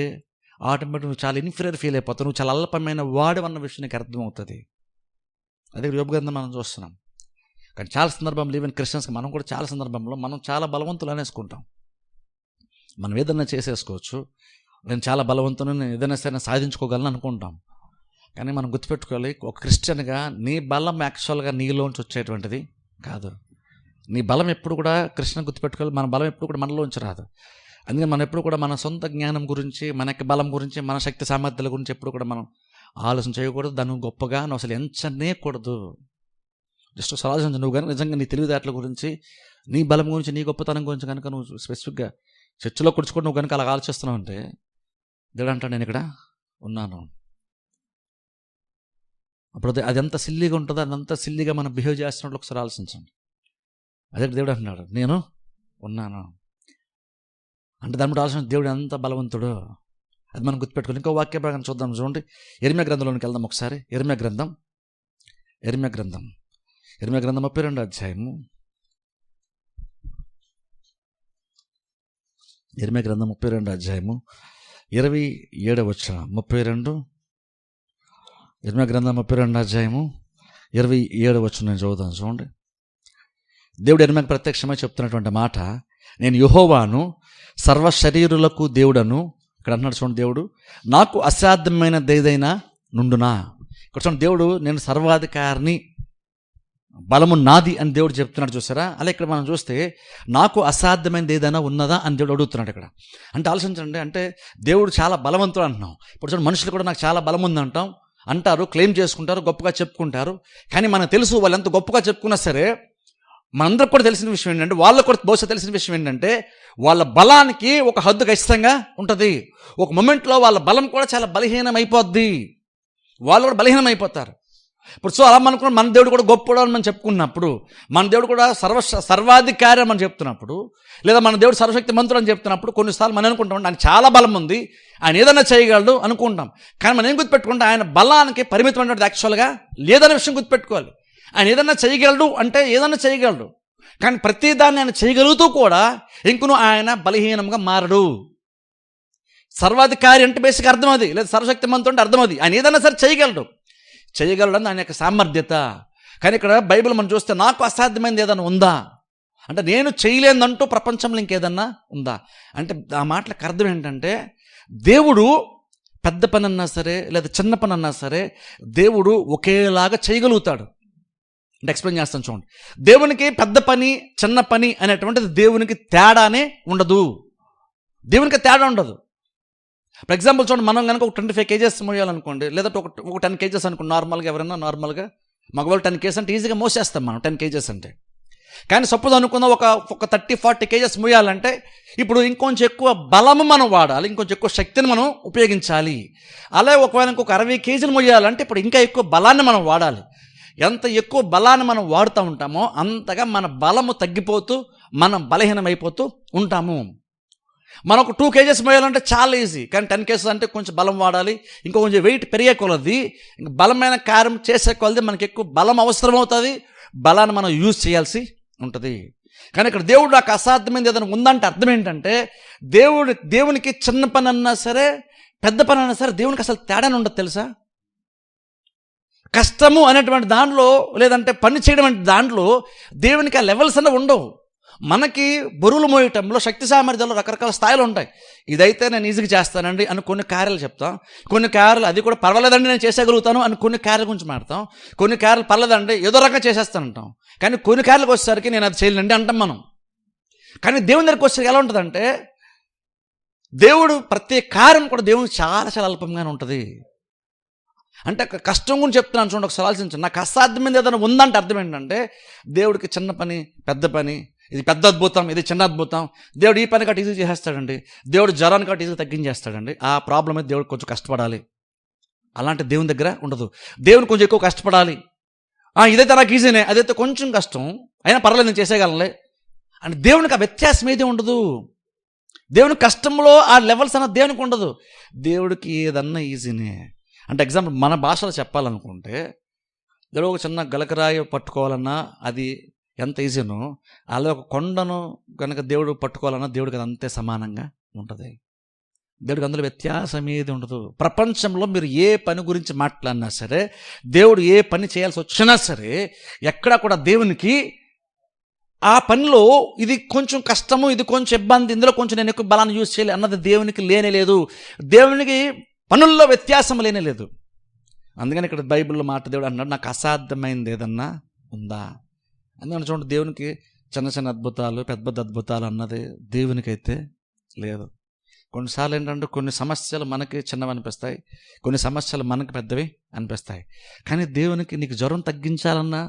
Speaker 1: ఆటోమేటిక్ నువ్వు చాలా ఇన్ఫీరియర్ ఫీల్ అయిపోతావు, నువ్వు చాలా అల్పమైన వాడు అన్న విషయం నీకు అర్థమవుతుంది. అదే యోబు గ్రంథం మనం చూస్తున్నాం. కానీ చాలా సందర్భంలో ఈవెన్ క్రిస్టియన్స్కి మనం కూడా చాలా సందర్భంలో మనం చాలా బలవంతులు అనేసుకుంటాం. మనం ఏదైనా చేసేసుకోవచ్చు, నేను చాలా బలవంతుని, నేను ఏదైనా సరే సాధించుకోగలను అనుకుంటాం. కానీ మనం గుర్తుపెట్టుకోవాలి, ఒక క్రిస్టియన్గా నీ బలం యాక్చువల్గా నీలోంచి వచ్చేటువంటిది కాదు. నీ బలం ఎప్పుడు కూడా క్రిస్టియన్ గుర్తుపెట్టుకోవాలి, మన బలం ఎప్పుడు కూడా మనలోంచి రాదు. అందుకని మనం ఎప్పుడు కూడా మన సొంత జ్ఞానం గురించి, మన యొక్క బలం గురించి, మన శక్తి సామర్థ్యాల గురించి ఎప్పుడు కూడా మనం ఆలోచన చేయకూడదు. దాన్ని గొప్పగా నువ్వు అసలు ఎంచనేకూడదు. జస్ట్ ఆలోచించు, నువ్వు కనుక నిజంగా నీ తెలివితేటల గురించి, నీ బలం గురించి, నీ గొప్పతనం గురించి కనుక నువ్వు స్పెసిఫిక్గా చర్చిలో కూర్చుకొని నువ్వు కనుక అలా ఆలోచిస్తున్నావు అంటే దేవుడు అంటాడు నేను ఇక్కడ ఉన్నాను. అప్పుడు అది ఎంత సిల్లీగా ఉంటుందో అదంతా సిల్లీగా మనం బిహేవ్ చేస్తున్నట్లు ఒకసారి ఆలోచించండి. అదే దేవుడు అంటున్నాడు నేను ఉన్నాను అంటే దాని బట్టి ఆలోచన దేవుడు ఎంత బలవంతుడు అది మనం గుర్తుపెట్టుకుని ఇంకో వాక్య భాగం చూద్దాం. చూడండి, ఇర్మియా గ్రంథంలోనికి వెళ్దాం ఒకసారి. ఇర్మియా గ్రంథం 32వ అధ్యాయము. ఇర్మియా గ్రంథం 32వ అధ్యాయము 27వ వచనం. 32 ఇర్మియా గ్రంథం 32వ అధ్యాయము 27వ వచనం నేను చదువుతాను. చూడండి, దేవుడు ఇర్మియాకు ప్రత్యక్షమై చెప్తున్నటువంటి మాట, నేను యెహోవాను, సర్వ శరీరులకు దేవుడను. ఇక్కడ అంటున్నాడు చూడండి, దేవుడు నాకు అసాధ్యమైనది ఏదైనా నుండునా. ఇక్కడ చూడండి, దేవుడు నేను సర్వాధికారిని, బలము నాది అని దేవుడు చెప్తున్నాడు, చూసారా. అలా ఇక్కడ మనం చూస్తే నాకు అసాధ్యమైనది ఏదైనా ఉన్నదా అని దేవుడు అడుగుతున్నాడు ఇక్కడ. అంటే ఆలోచించండి, అంటే దేవుడు చాలా బలవంతుడు అంటున్నాం. ఇప్పుడు చూడండి, మనుషులు కూడా నాకు చాలా బలం ఉంది అంటారు, క్లెయిమ్ చేసుకుంటారు, గొప్పగా చెప్పుకుంటారు. కానీ మనకు తెలుసు వాళ్ళు ఎంత గొప్పగా చెప్పుకున్నా సరే మనందరికి కూడా తెలిసిన విషయం ఏంటంటే, వాళ్ళకు కూడా బహుశా తెలిసిన విషయం ఏంటంటే, వాళ్ళ బలానికి ఒక హద్దు ఖచ్చితంగా ఉంటుంది. ఒక మొమెంట్లో వాళ్ళ బలం కూడా చాలా బలహీనమైపోద్ది, వాళ్ళు కూడా బలహీనమైపోతారు. ఇప్పుడు సో అలా మనకున్న మన దేవుడు కూడా గొప్పడు అని మనం చెప్పుకున్నప్పుడు, మన దేవుడు కూడా సర్వాధికారి అని మనం చెప్తున్నప్పుడు, లేదా మన దేవుడు సర్వశక్తి మంత్రుడు అని చెప్తున్నప్పుడు కొన్నిసార్లు మనం అనుకుంటాం ఆయన చాలా బలం ఉంది, ఆయన ఏదైనా చేయగలడు అనుకుంటాం. కానీ మనం ఏం గుర్తుపెట్టుకుంటే ఆయన బలానికి పరిమితం అంటే యాక్చువల్గా లేదనే విషయం గుర్తుపెట్టుకోవాలి. ఆయన ఏదైనా చేయగలడు అంటే ఏదైనా చేయగలడు, కానీ ప్రతిదాన్ని ఆయన చేయగలుగుతూ కూడా ఇంకను ఆయన బలహీనంగా మారడు. సర్వాధికారి అంటే బేసిక్ అర్థం అది, లేదా సర్వశక్తి మంత్రుడు అంటే అర్థం అది. ఆయన ఏదైనా సరే చేయగలడు అని ఆయన యొక్క సామర్థ్యత. కానీ ఇక్కడ బైబిల్ మనం చూస్తే నాకు అసాధ్యమైనది ఏదైనా ఉందా అంటే నేను చేయలేదంటూ ప్రపంచంలో ఇంకేదన్నా ఉందా అంటే ఆ మాటలకు అర్థం ఏంటంటే దేవుడు పెద్ద పని అన్నా సరే లేదా చిన్న పని అన్నా సరే దేవుడు ఒకేలాగా చేయగలుగుతాడు. అంటే ఎక్స్ప్లెయిన్ చేస్తాను చూడండి. దేవునికి పెద్ద పని చిన్న పని అనేటువంటిది దేవునికి తేడానే ఉండదు. దేవునికి తేడా ఉండదు. ఫర్ ఎగ్జాంపుల్ చూడండి, మనం కనుక ఒక 25 kgs మోయాలనుకోండి, లేదా ఒక 10 kgs అనుకోండి. నార్మల్గా ఎవరైనా నార్మల్గా మగవాళ్ళు 10 kgs అంటే ఈజీగా మోసేస్తాం మనం 10 kgs అంటే. కానీ సపోజ్ అనుకుందాం ఒక 30-40 kgs మోయాలంటే ఇప్పుడు ఇంకొంచెం ఎక్కువ బలము మనం వాడాలి, ఇంకొంచెం ఎక్కువ శక్తిని మనం ఉపయోగించాలి. అలాగే ఒకవేళ ఇంకొక 60 kgs మోయాలంటే ఇప్పుడు ఇంకా ఎక్కువ బలాన్ని మనం వాడాలి. ఎంత ఎక్కువ బలాన్ని మనం వాడుతూ ఉంటామో అంతగా మన బలము తగ్గిపోతూ మనం బలహీనమైపోతూ ఉంటాము. మనకు 2 kgs మోయాలంటే చాలా ఈజీ, కానీ 10 kgs అంటే కొంచెం బలం వాడాలి. ఇంకో కొంచెం వెయిట్ పెరిగే కొలది, బలమైన కార్యం చేసే కొలది మనకి ఎక్కువ బలం అవసరం అవుతుంది. బలాన్ని మనం యూజ్ చేయాల్సి ఉంటుంది. కానీ ఇక్కడ దేవుడు నాకు అసాధ్యమైనది ఏదైనా ఉందంటే అర్థం ఏంటంటే దేవునికి చిన్న పని అన్నా సరే పెద్ద పని అన్నా సరే దేవునికి అసలు తేడానే ఉండదు తెలుసా. కష్టము అనేటువంటి దాంట్లో లేదంటే పని చేయడం అంటే దాంట్లో దేవునికి ఆ లెవెల్స్ అన్న ఉండవు. మనకి బరువులు మోయటంలో శక్తి సామర్థ్యాలు రకరకాల స్థాయిలు ఉంటాయి. ఇదైతే నేను ఈజీగా చేస్తానండి అని కొన్ని కార్యాలు చెప్తాం, కొన్ని కార్యాలు అది కూడా పర్వాలేదండి నేను చేసేయగలుగుతాను అని కొన్ని కార్యాల గురించి మాట్లాడతాం, కొన్ని కార్యాలు పర్లేదండి ఏదో రకంగా చేసేస్తానంటాం. కానీ కొన్ని కార్యాలకు వచ్చేసరికి నేను అది చేయలేండి అంటాం మనం. కానీ దేవుని దగ్గరికి వచ్చేసరికి ఎలా ఉంటుందంటే దేవుడు ప్రతి కార్యం కూడా దేవునికి చాలా చాలా అల్పంగానే ఉంటుంది. అంటే కష్టం గురించి చెప్తున్నాను చూడండి, ఒకసారి ఆలోచించండి. నాకు అసాధ్యమైనది ఏదైనా ఉందంటే అర్థం ఏంటంటే దేవుడికి చిన్న పని పెద్ద పని, ఇది పెద్ద అద్భుతం ఇది చిన్న అద్భుతం, దేవుడు ఈ పని కట్టి ఈజీ చేసేస్తాడండి, దేవుడు జ్వరాన్ని కట్టి ఈజీ తగ్గించేస్తాడండి. ఆ ప్రాబ్లం అయితే దేవుడు కొంచెం కష్టపడాలి, అలాంటి దేవుని దగ్గర ఉండదు. దేవుని కొంచెం ఎక్కువ కష్టపడాలి, ఇదైతే నాకు ఈజీనే అదైతే కొంచెం కష్టం అయినా పర్వాలేదు నేను చేసేయగలనులే అని దేవునికి ఆ వ్యత్యాసం ఏది ఉండదు. దేవుని కష్టంలో ఆ లెవెల్స్ అన్న దేవునికి ఉండదు. దేవుడికి ఏదన్నా ఈజీనే. అంటే ఎగ్జాంపుల్ మన భాషలో చెప్పాలనుకుంటే దేవుడు ఒక చిన్న గలకరాయి పట్టుకోవాలన్నా అది ఎంత ఈజీనో, అలా ఒక కొండను కనుక దేవుడు పట్టుకోవాలన్నా దేవుడికి అది అంతే సమానంగా ఉంటుంది. దేవుడికి అందులో వ్యత్యాసం ఏది ఉండదు. ప్రపంచంలో మీరు ఏ పని గురించి మాట్లాడినా సరే, దేవుడు ఏ పని చేయాల్సి వచ్చినా సరే, ఎక్కడా కూడా దేవునికి ఆ పనిలో ఇది కొంచెం కష్టము ఇది కొంచెం ఇబ్బంది ఇందులో కొంచెం నేను ఎక్కువ బలాన్ని యూజ్ చేయాలి అన్నది దేవునికి లేనే లేదు. దేవునికి పనుల్లో వ్యత్యాసం లేనే లేదు. అందుకని ఇక్కడ బైబిల్లో మాట దేవుడు అన్నాడు నాకు అసాధ్యమైనది ఏదన్నా ఉందా. అందుకని చూడండి, దేవునికి చిన్న చిన్న అద్భుతాలు పెద్ద పెద్ద అద్భుతాలు అన్నది దేవునికైతే లేదు. కొన్నిసార్లు ఏంటంటే కొన్ని సమస్యలు మనకి చిన్నవి అనిపిస్తాయి, కొన్ని సమస్యలు మనకి పెద్దవి అనిపిస్తాయి. కానీ దేవునికి నీకు జ్వరం తగ్గించాలన్నా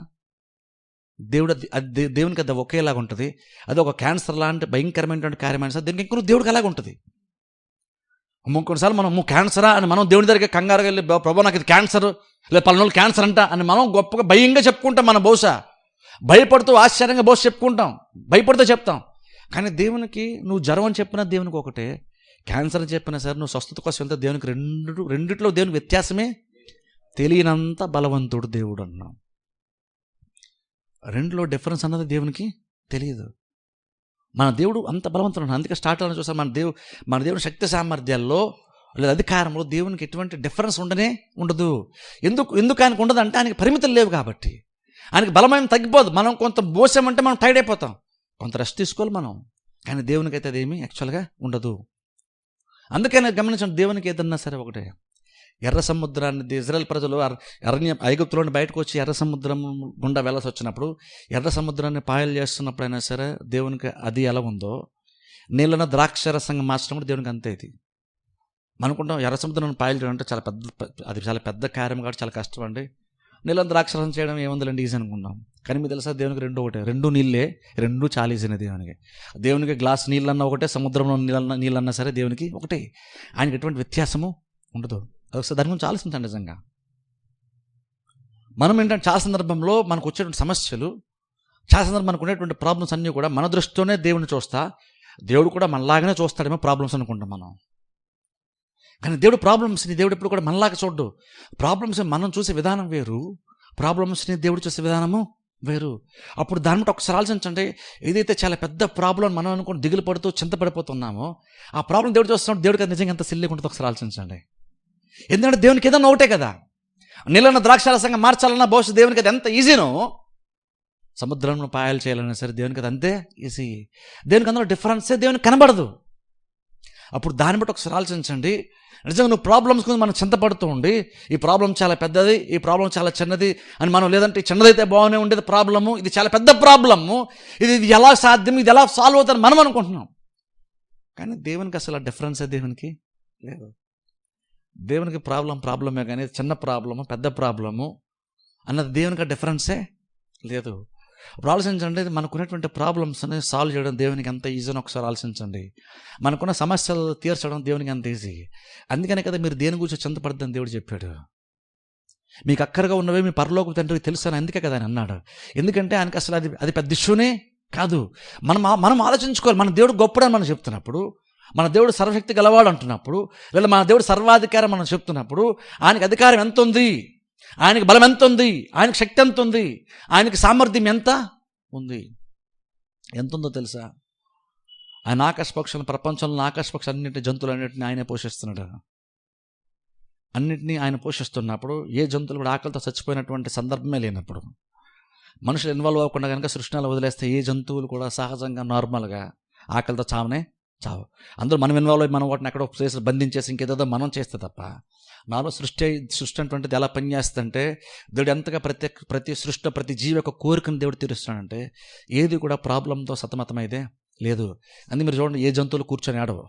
Speaker 1: దేవునికి అది ఒకేలాగా ఉంటుంది. అది ఒక క్యాన్సర్ లాంటి భయంకరమైనటువంటి కార్యమైన సార్ దీనికి ఇంకొక దేవుడికి అలాగ ఉంటుంది. కొన్నిసార్లు మనం క్యాన్సరా అని మనం దేవుని దగ్గరికి కంగారుగా వెళ్ళి ప్రభు నాకు ఇది క్యాన్సర్ లేదా పలానా క్యాన్సర్ అంట అని మనం గొప్పగా భయంగా చెప్పుకుంటాం. మనం బహుశా భయపడుతూ ఆశ్చర్యంగా బహుశా చెప్పుకుంటాం, భయపడుతూ చెప్తాం. కానీ దేవునికి నువ్వు జ్వరం అని చెప్పినా దేవునికి ఒకటే, క్యాన్సర్ అని చెప్పినా సరే నువ్వు స్వస్థత కోసం వెళ్తే దేవునికి రెండిట్లో దేవునికి వ్యత్యాసమే తెలియనంత బలవంతుడు దేవుడు అన్నాం. రెండులో డిఫరెన్స్ అన్నది దేవునికి తెలియదు. మన దేవుడు అంత బలవంతుడు. అందుకే స్టార్ట్ అవ్వాలని చూసాం. మన దేవుని శక్తి సామర్థ్యాల్లో లేదా అధికారంలో దేవునికి ఎటువంటి డిఫరెన్స్ ఉండదు. ఎందుకు ఆయనకు ఉండదు అంటే ఆయనకి పరిమితులు లేవు కాబట్టి. ఆయనకి బలమైన తగ్గిపోదు. మనం కొంత మోసామంటే మనం టైర్డ్ అయిపోతాం, కొంత రెస్ట్ తీసుకోవాలి మనం. కానీ దేవునికి అయితే అదేమీ యాక్చువల్గా ఉండదు. అందుకే నేను గమనించండి, దేవునికి ఏదన్నా సరే ఒకటే. ఎర్ర సముద్రాన్ని ఇజ్రాయెల్ ప్రజలు ఐగుప్తులోని బయటకు వచ్చి ఎర్ర సముద్రం గుండా వెళ్ళాల్సి వచ్చినప్పుడు ఎర్ర సముద్రాన్ని పాయలు చేస్తున్నప్పుడైనా సరే దేవునికి అది ఎలా ఉందో నీళ్ళను ద్రాక్షరసంగా మార్చడం కూడా దేవునికి అంతే. ఇది అనుకుంటాం ఎర్ర సముద్రాన్ని పాయలు చేయడం అంటే చాలా పెద్ద కార్యం కాబట్టి చాలా కష్టం అండి. నీళ్ళను ద్రాక్షరసం చేయడం ఏముందండి ఈజీ అనుకుంటాం. కానీ మీకు తెలుసా దేవునికి రెండు ఒకటే, రెండు నీళ్ళే, రెండు చాలా ఈజీనే దేవునికి గ్లాస్ నీళ్ళన్నా ఒకటే, సముద్రంలో నీళ్ళన్నా సరే దేవునికి ఒకటే. ఆయనకి ఎటువంటి వ్యత్యాసము ఉండదు. ఒకసారి దాని గురించి ఆలోచించండి. నిజంగా మనం ఏంటంటే చాలా సందర్భంలో మనకు వచ్చేటువంటి సమస్యలు, చాలా సందర్భం మనకు ఉండేటువంటి ప్రాబ్లమ్స్ అన్నీ కూడా మన దృష్టితోనే దేవుని చూస్తా, దేవుడు కూడా మనలాగానే చూస్తాడేమో ప్రాబ్లమ్స్ అనుకుంటాం మనం. కానీ దేవుడు ఎప్పుడు కూడా మనలాగా చూడ్డు. ప్రాబ్లమ్స్ మనం చూసే విధానం వేరు, ప్రాబ్లమ్స్ని దేవుడు చూసే విధానము వేరు. అప్పుడు దాని బట్టి ఒకసారి ఆలోచించండి. ఏదైతే చాలా పెద్ద ప్రాబ్లం మనం అనుకుని దిగులు పడుతూ చింతపడిపోతున్నామో ఆ ప్రాబ్లం దేవుడు చూస్తున్నాడు, దేవుడికి అది నిజంగా ఎంత సిల్లిగా ఉంటుందో ఒకసారి ఆలోచించండి. ఎందుకంటే దేవునికి ఏదన్నా ఒకటే కదా. నీళ్ళను ద్రాక్షారసంగా మార్చాలన్నా బహుశా దేవునికి అది ఎంత ఈజీనో, సముద్రంను పాయాలు చేయాలన్నా సరే దేవునికి అది అంతే ఈజీ. దేవునికి అందులో డిఫరెన్సే దేవునికి కనబడదు. అప్పుడు దాన్ని బట్టి ఒకసారి ఆలోచించండి. నిజంగా నువ్వు ప్రాబ్లమ్స్ గురించి మనం చింతపడుతూ ఉండి, ఈ ప్రాబ్లం చాలా పెద్దది, ఈ ప్రాబ్లం చాలా చిన్నది అని మనం, లేదంటే చిన్నదైతే బాగానే ఉండేది ప్రాబ్లము, ఇది చాలా పెద్ద ప్రాబ్లము, ఇది ఎలా సాధ్యం, ఇది ఎలా సాల్వ్ అవుతుందని మనం అనుకుంటున్నాం. కానీ దేవునికి అసలు ఆ డిఫరెన్సే దేవునికి లేదు. దేవునికి ప్రాబ్లమే కానీ చిన్న ప్రాబ్లము పెద్ద ప్రాబ్లము అన్నది దేవునికి ఆ డిఫరెన్సే లేదు. ఇప్పుడు ఆలోచించండి, మనకున్నటువంటి ప్రాబ్లమ్స్ని సాల్వ్ చేయడం దేవునికి ఎంత ఈజీ అని ఒకసారి ఆలోచించండి. మనకున్న సమస్యలు తీర్చడం దేవునికి ఎంత ఈజీ. అందుకనే కదా మీరు దేని గురించి చింతపడద్దని దేవుడు చెప్పాడు. మీకు అక్కరగా ఉన్నవే మీ పరలోక తండ్రికి తెలుసు అని అందుకే కదా ఆయన అన్నాడు. ఎందుకంటే ఆయనకి అసలు అది పెద్ద ఇష్యూనే కాదు. మనం ఆలోచించుకోవాలి. మన దేవుడు గొప్పడని మనం చెప్తున్నప్పుడు, మన దేవుడు సర్వశక్తి గలవాడు అంటున్నప్పుడు, లేదా మన దేవుడు సర్వాధికారం మనం చెప్తున్నప్పుడు, ఆయనకి అధికారం ఎంత ఉంది, ఆయనకి బలం ఎంత ఉంది, ఆయనకి శక్తి ఎంత ఉంది, ఆయనకి సామర్థ్యం ఎంత ఉంది, ఎంత ఉందో తెలుసా? ఆయన ఆకాశపక్షులను, ప్రపంచంలో ఆకాశపక్షులు అన్నింటి జంతువులన్నింటినీ ఆయనే పోషిస్తున్నాడు. అన్నింటినీ ఆయన పోషిస్తున్నప్పుడు ఏ జంతువులు కూడా ఆకలితో చచ్చిపోయినటువంటి సందర్భమే లేనప్పుడు, మనుషులు ఇన్వాల్వ్ అవ్వకుండా కనుక సృష్టిలో వదిలేస్తే ఏ జంతువులు కూడా సహజంగా నార్మల్గా ఆకలితో చావు. అందరూ మనం ఇన్వాల్వ్ అయ్యి మనం వాటిని ఎక్కడో ప్లేస్ బంధించేసి ఇంకేదో మనం చేస్తే తప్ప, నార్మల్ సృష్టి అటువంటిది ఎలా పనిచేస్తుందంటే, దేవుడు ఎంతగా ప్రతి సృష్టి ప్రతి జీవి యొక్క కోరికను దేవుడు తీరుస్తున్నాడంటే ఏది కూడా ప్రాబ్లంతో సతమతమైతే లేదు. అందుకే మీరు చూడండి, ఏ జంతువులు కూర్చొని ఆడవు,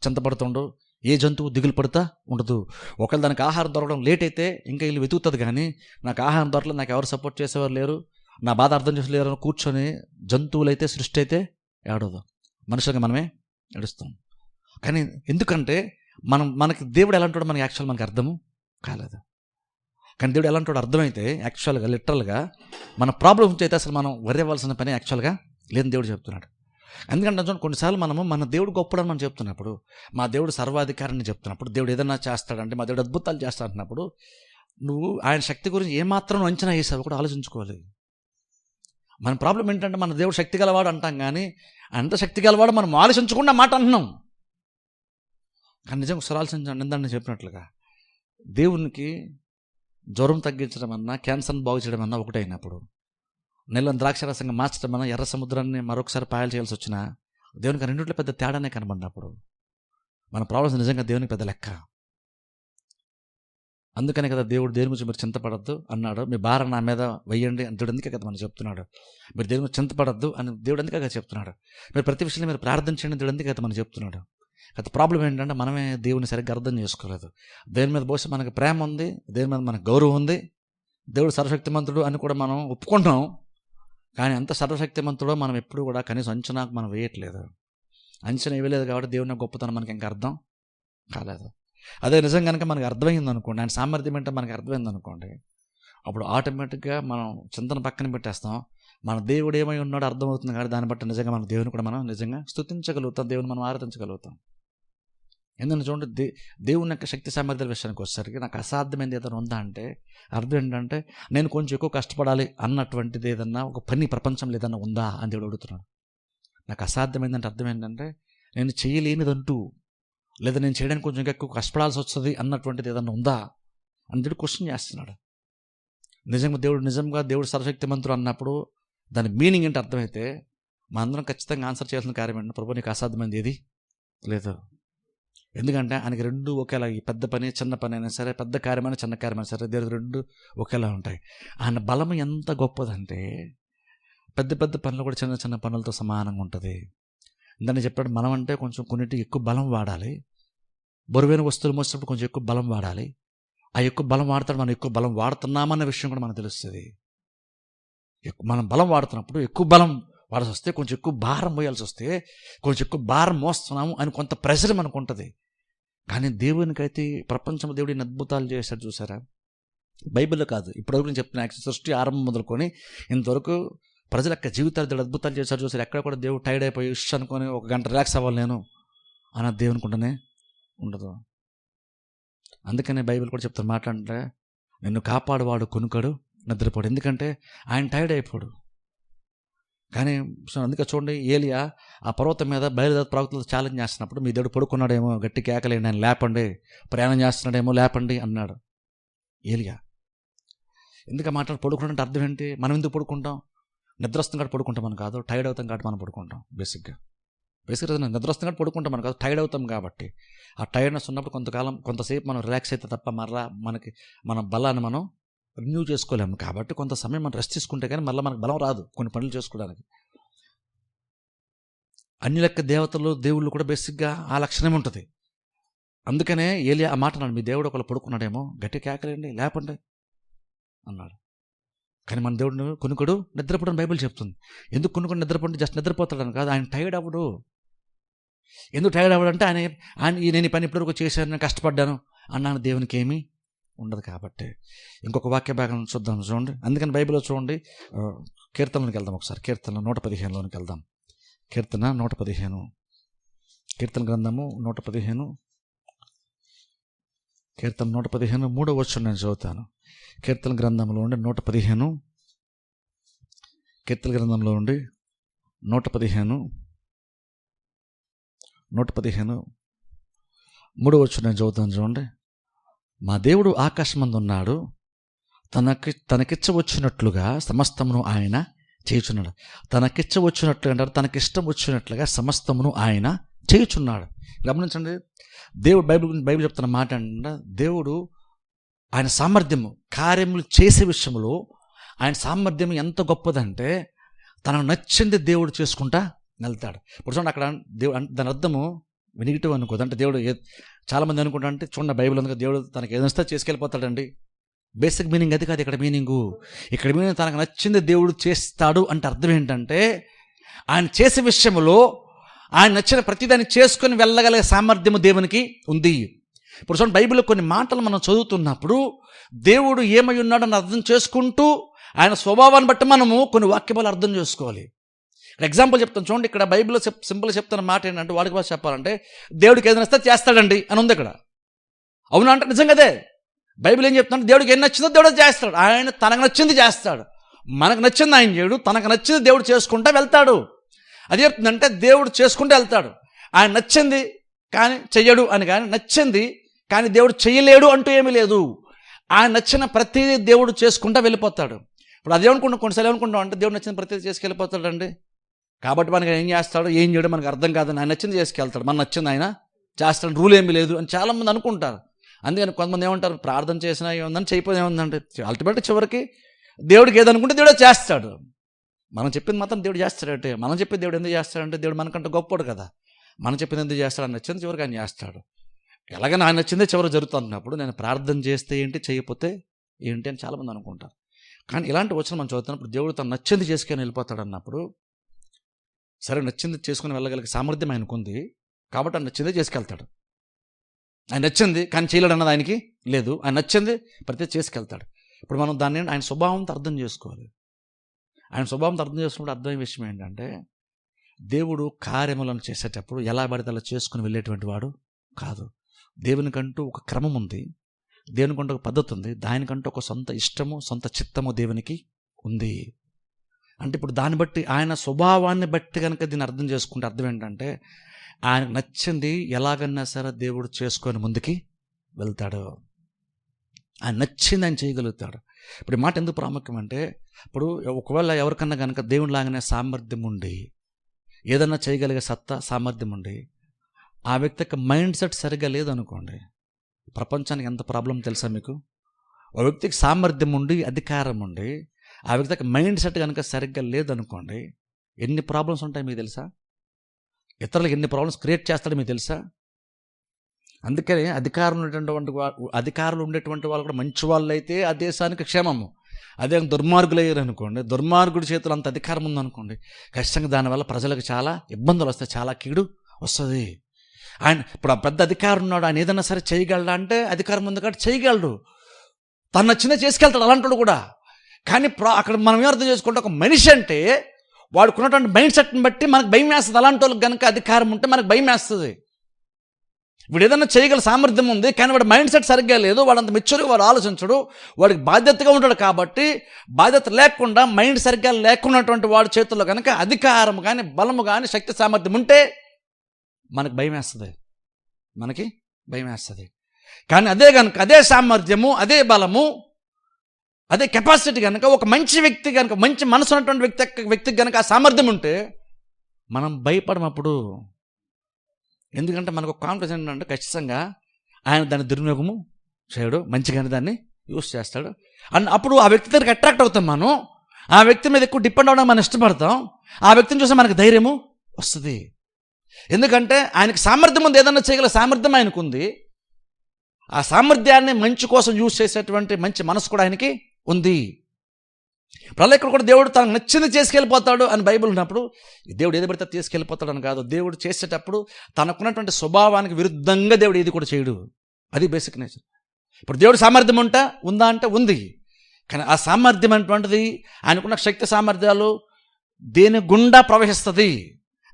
Speaker 1: చింతపడుతుండవు, ఏ జంతువు దిగులు పడుతా ఉండదు. ఒకవేళ దానికి ఆహారం దొరకడం లేట్ అయితే ఇంకా వీళ్ళు వెతుకుతుంది, కానీ నాకు ఆహారం దొరకలేదు, నాకు ఎవరు సపోర్ట్ చేసేవారు లేరు, నా బాధ అర్థం చేసేవారు అని కూర్చొని జంతువులు అయితే సృష్టి అయితే ఏడవదు. మనుషులుగా మనమే నడుస్తాం. కానీ ఎందుకంటే మనకి దేవుడు ఎలా అంటాడో మనకి యాక్చువల్ మనకి అర్థము కాలేదు. కానీ దేవుడు ఎలా అంటాడో అర్థమైతే యాక్చువల్గా లిటరల్గా మన ప్రాబ్లమ్స్ అయితే అసలు మనం వర్రేవాల్సిన పని యాక్చువల్గా లేదని దేవుడు చెప్తున్నాడు. ఎందుకంటే కొన్నిసార్లు మన దేవుడు గొప్పడని మనం చెప్తున్నప్పుడు, మా దేవుడు సర్వాధికారాన్ని చెప్తున్నప్పుడు, దేవుడు ఏదైనా చేస్తాడంటే, మా దేవుడు అద్భుతాలు చేస్తాడంటున్నప్పుడు, నువ్వు ఆయన శక్తి గురించి ఏమాత్రం అంచనా వేసావు కూడా ఆలోచించుకోవాలి. మన ప్రాబ్లం ఏంటంటే మన దేవుడు శక్తి గలవాడు అంటాం, కానీ అంత శక్తి గలవాడు మనం ఆలోచించకుండా మాట అంటున్నాం. కానీ నిజంగా ఒకసారి ఆలోచించండి, ఇందాక చెప్పినట్లుగా దేవునికి జ్వరం తగ్గించడం అన్నా, క్యాన్సర్ని బాగు చేయడం అన్నా ఒకటే అయినప్పుడు, నీళ్ళని ద్రాక్షరసంగా మార్చడం అన్నా, ఎర్ర సముద్రాన్ని మరొకసారి పాయలు చేయాల్సి వచ్చినా, దేవునికి రెండింటిలో పెద్ద తేడానే కనబడినప్పుడు మన ప్రాబ్లమ్స్ నిజంగా దేవునికి పెద్ద లెక్క. అందుకనే కదా దేవుడు దేని గురించి మీరు చింతపడద్దు అన్నాడు. మీ భారం నా మీద వెయ్యండి అని దేవుడు అందుకే కదా మనం చెప్తున్నాడు. మీరు దేని గురించి చింతపడద్దు అని దేవుడు అందుకే కదా చెప్తున్నాడు. మీరు ప్రతి విషయంలో మీరు ప్రార్థించండి దేవుడు అందుకే కదా మనం చెప్తున్నాడు. అయితే ప్రాబ్లం ఏంటంటే మనమే దేవుని సరిగ్గా అర్థం చేసుకోలేదు. దేని మీద బహుశా మనకు ప్రేమ ఉంది, దేని మీద మనకు గౌరవం ఉంది, దేవుడు సర్వశక్తిమంతుడు అని కూడా మనం ఒప్పుకుంటాం. కానీ అంత సర్వశక్తిమంతుడో మనం ఎప్పుడు కూడా కనీసం అంచనాకు మనం వేయట్లేదు. అంచనా ఇవ్వలేదు కాబట్టి దేవుని గొప్పతనం మనకి ఇంకా అర్థం కాలేదు. అదే నిజం కనుక మనకు అర్థమైంది అనుకోండి, ఆయన సామర్థ్యం ఏంటో మనకు అర్థమైంది అనుకోండి, అప్పుడు ఆటోమేటిక్గా మనం చింతన పక్కన పెట్టేస్తాం. మన దేవుడు ఏమై ఉన్నాడో అర్థమవుతుంది. కానీ దాన్ని బట్టి నిజంగా మన దేవుని కూడా మనం నిజంగా స్తుతించగలుగుతాం, దేవుని మనం ఆరాధించగలుగుతాం. ఎందుకంటే చూడండి, దేవుని యొక్క శక్తి సామర్థ్యాల విషయానికి వచ్చేసరికి నాకు అసాధ్యమైనది ఏదైనా ఉందా అంటే అర్థం ఏంటంటే, నేను కొంచెం ఎక్కువ కష్టపడాలి అన్నటువంటిది ఏదన్నా ఒక పని ప్రపంచంలో ఏదన్నా ఉందా అని దేవుడు అడుగుతున్నాడు. నాకు అసాధ్యమైందంటే అర్థం ఏంటంటే, నేను చేయలేనిదంటూ, లేదా నేను చేయడానికి కొంచెం ఎక్కువ కష్టపడాల్సి వస్తుంది అన్నటువంటిది ఏదన్నా ఉందా అని దేవుడు క్వశ్చన్ చేస్తున్నాడు. నిజంగా దేవుడు సర్వశక్తిమంతుడు అన్నప్పుడు దాని మీనింగ్ ఏంటి అర్థమైతే, మా అందరం ఖచ్చితంగా ఆన్సర్ చేయాల్సిన కార్యం ఏంటంటే, ప్రభు నీకు అసాధ్యమైంది ఏది లేదు. ఎందుకంటే ఆయనకి రెండు ఒకేలా, ఈ పెద్ద పని చిన్న పని అయినా సరే, పెద్ద కార్యమైన చిన్న కార్యమైనా సరే, దేవుడు రెండు ఒకేలా ఉంటాయి. ఆయన బలం ఎంత గొప్పదంటే పెద్ద పెద్ద పనులు కూడా చిన్న చిన్న పనులతో సమానంగా ఉంటుంది. దాన్ని చెప్పాడు, మనం అంటే కొంచెం కొన్నిటికి ఎక్కువ బలం వాడాలి, బరువైన వస్తువులు మోసినప్పుడు కొంచెం ఎక్కువ బలం వాడాలి. ఆ ఎక్కువ బలం వాడతాడు, మనం ఎక్కువ బలం వాడుతున్నామన్న విషయం కూడా మనకు తెలుస్తుంది. మనం బలం వాడుతున్నప్పుడు ఎక్కువ బలం వాడాల్సి వస్తే, కొంచెం ఎక్కువ భారం మోయాల్సి వస్తే, కొంచెం ఎక్కువ భారం మోస్తున్నాము అని కొంత ప్రెషర్ మనకు ఉంటుంది. కానీ దేవునికైతే ప్రపంచం దేవుడిని అద్భుతాలు చేశాడు చూసారా. బైబిల్లో కాదు, ఇప్పటివరకు నేను చెప్తున్నా, సృష్టి ఆరంభం మొదలుకొని ఇంతవరకు ప్రజల యొక్క జీవితాలు దేవుడు అద్భుతాలు చేశారు చూసారు. ఎక్కడ కూడా దేవుడు టైర్డ్ అయిపోయి ఇష్ అనుకొని ఒక గంట రిలాక్స్ అవ్వాలి నేను అన్న దేవునికుండానే ఉండదు. అందుకనే బైబిల్ కూడా చెప్తాను, మాట్లాడంటే నిన్ను కాపాడువాడు కొనుకడు నిద్రపోడు. ఎందుకంటే ఆయన టైర్డ్ అయిపోడు. కానీ అందుకే చూడండి, ఏలియా ఆ పర్వతం మీద బయలుదేరి ప్రవక్తలతో ఛాలెంజ్ చేస్తున్నప్పుడు, మీ దేవుడు పడుకున్నాడేమో, గట్టి కేకలేండి, ఆయన లేపండి, ప్రయాణం చేస్తున్నాడేమో లేపండి అన్నాడు ఏలియా. ఎందుకు మాట్లాడి పడుకుంటాం అంటే అర్థం ఏంటి? మనం ఎందుకు పడుకుంటాం? నిద్ర వస్తుంది కాబట్టి పడుకుంటాం మనం కాదు, టైర్డ్ అవుతాం కాబట్టి మనం పడుకుంటాం. బేసిక్గా నిద్ర వస్తుంది కాబట్టి పడుకుంటాం మనం కాదు, టైర్డ్ అవుతాం కాబట్టి. ఆ టైర్డ్నెస్ ఉన్నప్పుడు కొంతసేపు మనం రిలాక్స్ అయితే తప్ప మరలా మన బలాన్ని మనం రిన్యూ చేసుకోలేము. కాబట్టి కొంత సమయం మనం రెస్ట్ తీసుకుంటే కానీ మళ్ళీ మనకు బలం రాదు కొన్ని పనులు చేసుకోవడానికి. అన్ని లెక్క దేవుళ్ళు కూడా బేసిక్గా ఆ లక్షణమే ఉంటుంది. అందుకనే ఏలియా ఆ మాట అన్నాడు, మీ దేవుడు ఒకళ్ళు పడుకున్నాడేమో, గట్టి కేకలేండి లేపండి అన్నాడు. కానీ మన దేవుడిని కొనుక్కోడు నిద్రపోవడం బైబిల్ చెప్తుంది. ఎందుకు కొనుక్కొని నిద్రపోండి? జస్ట్ నిద్రపోతాడని కాదు, ఆయన టైర్డ్ అవ్వడు. ఎందుకు టైర్డ్ అవ్వడంటే నేను ఈ పని ఇప్పటివరకు చేశాను, నేను కష్టపడ్డాను అన్నాను, దేవునికి ఏమీ ఉండదు. కాబట్టి ఇంకొక వాక్య భాగం చూద్దాం, చూడండి. అందుకని బైబిల్లో చూడండి, కీర్తనలోకి వెళ్దాం ఒకసారి. కీర్తన 115లోనికి వెళ్దాం. కీర్తన 115, కీర్తన గ్రంథము 115, కీర్తన 115 3వ వచనం నేను చదువుతాను. కీర్తన గ్రంథంలో ఉండి 115, కీర్తన గ్రంథంలో ఉండి 115 3వ వచనం నేను చదువుతాను, చూడండి. మా దేవుడు ఆకాశమందు ఉన్నాడు, తనకిచ్చ వచ్చినట్లుగా సమస్తమును ఆయన చేయుచున్నాడు. తనకిచ్చ వచ్చినట్లుగా అంటారు, తనకిష్టం వచ్చినట్లుగా సమస్తమును ఆయన చేయుచున్నాడు. గమనించండి, దేవుడు బైబిల్ చెప్తున్న మాట అంటే, దేవుడు ఆయన సామర్థ్యము కార్యములు చేసే విషయంలో ఆయన సామర్థ్యం ఎంత గొప్పదంటే తనకు నచ్చింది దేవుడు చేసుకుంటా వెళ్తాడు. ఇప్పుడు చూడండి, అక్కడ దేవుడు దాని అర్థము నెగిటివ్ అనుకోదు. అంటే దేవుడు చాలామంది అనుకుంటా అంటే, చూడండి బైబిల్ అందుకు దేవుడు తనకు ఏదైనా చేసుకెళ్ళిపోతాడండి. బేసిక్ మీనింగ్ అది కాదు ఇక్కడ మీనింగు. ఇక్కడ మీనింగ్ తనకు నచ్చింది దేవుడు చేస్తాడు అంటే అర్థం ఏంటంటే, ఆయన చేసే విషయంలో ఆయన నచ్చిన ప్రతిదాన్ని చేసుకొని వెళ్ళగలిగే సామర్థ్యము దేవునికి ఉంది. ఇప్పుడు చూడండి, బైబిల్లో కొన్ని మాటలు మనం చదువుతున్నప్పుడు దేవుడు ఏమై ఉన్నాడని అర్థం చేసుకుంటూ ఆయన స్వభావాన్ని బట్టి మనము కొన్ని వాక్యాలు అర్థం చేసుకోవాలి. ఎగ్జాంపుల్ చెప్తాను చూడండి, ఇక్కడ బైబిల్లో సింపుల్గా చెప్తున్న మాట ఏంటంటే, వాడికి భాష చెప్పాలంటే, దేవుడికి ఏదైనా ఇస్తే చేస్తాడండి అని ఉంది ఇక్కడ. అవునా అంటే నిజంగా అదే. బైబిల్ ఏం చెప్తుందంటే, దేవుడికి ఏం నచ్చిందో దేవుడు చేస్తాడు. ఆయన తనకు నచ్చింది చేస్తాడు, మనకు నచ్చింది ఆయన చేయడు. తనకు నచ్చింది దేవుడు చేసుకుంటూ వెళ్తాడు. అది చెప్తుందంటే దేవుడు చేసుకుంటూ వెళ్తాడు. ఆయన నచ్చింది కానీ చెయ్యడు అని, కానీ నచ్చింది కానీ దేవుడు చెయ్యలేడు అంటూ ఏమీ లేదు. ఆయన నచ్చిన ప్రతిదీ దేవుడు చేసుకుంటూ వెళ్ళిపోతాడు. ఇప్పుడు అదేమనుకుంటాం, కొన్నిసార్లు ఏమనుకుంటాం అంటే, దేవుడు నచ్చిన ప్రతిదీ చేసుకెళ్ళిపోతాడండి, కాబట్టి మనకి ఏం చేస్తాడు ఏం చేయడం మనకు అర్థం కాదని, ఆయన నచ్చింది చేసుకెళ్తాడు, మన నచ్చింది ఆయన చేస్తాడు, రూల్ ఏమీ లేదు అని చాలామంది అనుకుంటారు. అందుకని కొంతమంది ఏమంటారు, ప్రార్థన చేసినా ఏముందని చేయకపోతే ఏముందంటే, అల్టిమేట్ చివరికి దేవుడికి ఏదనుకుంటే దేవుడే చేస్తాడు. మనం చెప్పింది మాత్రం దేవుడు చేస్తాడంటే, మనం చెప్పేది దేవుడు ఎందుకు చేస్తాడంటే, దేవుడు మనకంటే గొప్పడు కదా. మనం చెప్పింది ఎందుకు చేస్తాడు, నచ్చింది చివరికి ఆయన చేస్తాడు. ఎలాగైనా ఆయన నచ్చిందే చివరికి జరుగుతున్నప్పుడు నేను ప్రార్థన చేస్తే ఏంటి, చేయకపోతే ఏంటి అని చాలామంది అనుకుంటారు. కానీ ఇలాంటి వచనం మనం చదువుతున్నప్పుడు, దేవుడు తను నచ్చింది చేసుకొని వెళ్ళిపోతాడు అన్నప్పుడు, సరే నచ్చింది చేసుకుని వెళ్ళగలిగే సామర్థ్యం ఆయనకు ఉంది కాబట్టి ఆయన నచ్చిందే చేసుకెళ్తాడు. ఆయన నచ్చింది కానీ చేయలేడు అన్నది ఆయనకి లేదు. ఆయన నచ్చింది ప్రతి చేసుకెళ్తాడు. ఇప్పుడు మనం దాన్ని ఆయన స్వభావంతో అర్థం చేసుకోవాలి. ఆయన స్వభావంతో అర్థం చేసుకున్నప్పుడు అర్థమయ్యే విషయం ఏంటంటే, దేవుడు కార్యములను చేసేటప్పుడు ఎలా పడితే అలా చేసుకుని వెళ్ళేటువంటి వాడు కాదు. దేవునికంటూ ఒక క్రమం ఉంది, దేవునికంటూ ఒక పద్ధతి ఉంది, దానికంటూ ఒక సొంత ఇష్టము సొంత చిత్తము దేవునికి ఉంది. అంటే ఇప్పుడు దాన్ని బట్టి ఆయన స్వభావాన్ని బట్టి కనుక దీన్ని అర్థం చేసుకుంటే అర్థం ఏంటంటే, ఆయనకు నచ్చింది ఎలాగన్నా సరే దేవుడు చేసుకొని ముందుకి వెళ్తాడు. ఆయన నచ్చింది ఆయన చేయగలుగుతాడు. ఇప్పుడు ఈ మాట ఎందుకు ప్రాముఖ్యం అంటే, ఇప్పుడు ఒకవేళ ఎవరికన్నా కనుక దేవునిలాగానే సామర్థ్యం ఉండి ఏదన్నా చేయగలిగే సత్తా సామర్థ్యం ఉండి ఆ వ్యక్తి యొక్క మైండ్ సెట్ సరిగ్గా లేదనుకోండి, ప్రపంచానికి ఎంత ప్రాబ్లం తెలుసా మీకు? ఒక వ్యక్తికి సామర్థ్యం ఉండి అధికారం ఉండి ఆ వ్యక్తి యొక్క మైండ్ సెట్ కనుక సరిగ్గా లేదనుకోండి, ఎన్ని ప్రాబ్లమ్స్ ఉంటాయి మీకు తెలుసా? ఇతరులకు ఎన్ని ప్రాబ్లమ్స్ క్రియేట్ చేస్తాడో మీకు తెలుసా? అందుకని అధికారులు ఉండేటువంటి వాళ్ళు కూడా మంచి వాళ్ళు అయితే ఆ దేశానికి క్షేమము. అదే దుర్మార్గులు అయ్యారు అనుకోండి, దుర్మార్గుడి చేతులు అంత అధికారం ఉందనుకోండి, ఖచ్చితంగా దానివల్ల ప్రజలకు చాలా ఇబ్బందులు వస్తాయి, చాలా కీడు వస్తుంది. ఆయన ఇప్పుడు ఆ పెద్ద అధికారం ఉన్నాడు, ఆయన ఏదైనా సరే చేయగలడా అంటే, అధికారం ఉంది కాబట్టి చేయగలడు, తను నచ్చిందే చేసుకెళ్తాడు అలాంటి కూడా. కానీ అక్కడ మనం ఏం అర్థం చేసుకుంటే, ఒక మనిషి అంటే వాడుకున్నటువంటి మైండ్ సెట్ని బట్టి మనకు భయం వేస్తుంది. అలాంటి వాళ్ళకి కనుక అధికారం ఉంటే మనకు భయం వేస్తుంది. వీడు ఏదైనా చేయగల సామర్థ్యం ఉంది కానీ వాడి మైండ్ సెట్ సరిగ్గా లేదు, వాడంత మెచ్యూర్గా వాడు ఆలోచించడు, వాడికి బాధ్యతగా ఉంటాడు. కాబట్టి బాధ్యత లేకుండా మైండ్ సరిగ్గా లేకున్నటువంటి వాడి చేతుల్లో కనుక అధికారం కానీ బలము కానీ శక్తి సామర్థ్యం ఉంటే మనకు భయం వేస్తుంది, మనకి భయం వేస్తుంది. కానీ అదే కనుక అదే సామర్థ్యము అదే బలము అదే కెపాసిటీ కనుక ఒక మంచి వ్యక్తి కనుక, మంచి మనసు ఉన్నటువంటి వ్యక్తికి కనుక ఆ సామర్థ్యం ఉంటే మనం భయపడమప్పుడు. ఎందుకంటే మనకు కాన్ఫిడెన్స్ ఏంటంటే ఖచ్చితంగా ఆయన దాన్ని దుర్వినియోగము చేయడు, మంచిగానే దాన్ని యూస్ చేస్తాడు అప్పుడు ఆ వ్యక్తి దగ్గరికి అట్రాక్ట్ అవుతాం. మనం ఆ వ్యక్తి మీద ఎక్కువ డిపెండ్ అవ్వడానికి మనం ఇష్టపడతాం. ఆ వ్యక్తిని చూస్తే మనకు ధైర్యము వస్తుంది. ఎందుకంటే ఆయనకి సామర్థ్యం ఉంది, ఏదన్నా చేయగల సామర్థ్యం ఆయనకు ఉంది. ఆ సామర్థ్యాన్ని మంచి కోసం యూజ్ చేసేటువంటి మంచి మనసు కూడా ఆయనకి ఉంది. ఇక్కడ కూడా దేవుడు తనకు నచ్చింది చేసుకెళ్ళిపోతాడు అని బైబిల్ ఉన్నప్పుడు దేవుడు ఏది పడితే తీసుకెళ్ళిపోతాడు అని కాదు. దేవుడు చేసేటప్పుడు తనకున్నటువంటి స్వభావానికి విరుద్ధంగా దేవుడు ఏది కూడా చేయడు. అది బేసిక్ నేచర్. ఇప్పుడు దేవుడు సామర్థ్యం ఉందా అంటే ఉంది. కానీ ఆ సామర్థ్యం అనేటువంటిది, ఆయనకున్న శక్తి సామర్థ్యాలు దేని గుండా ప్రవహిస్తుంది,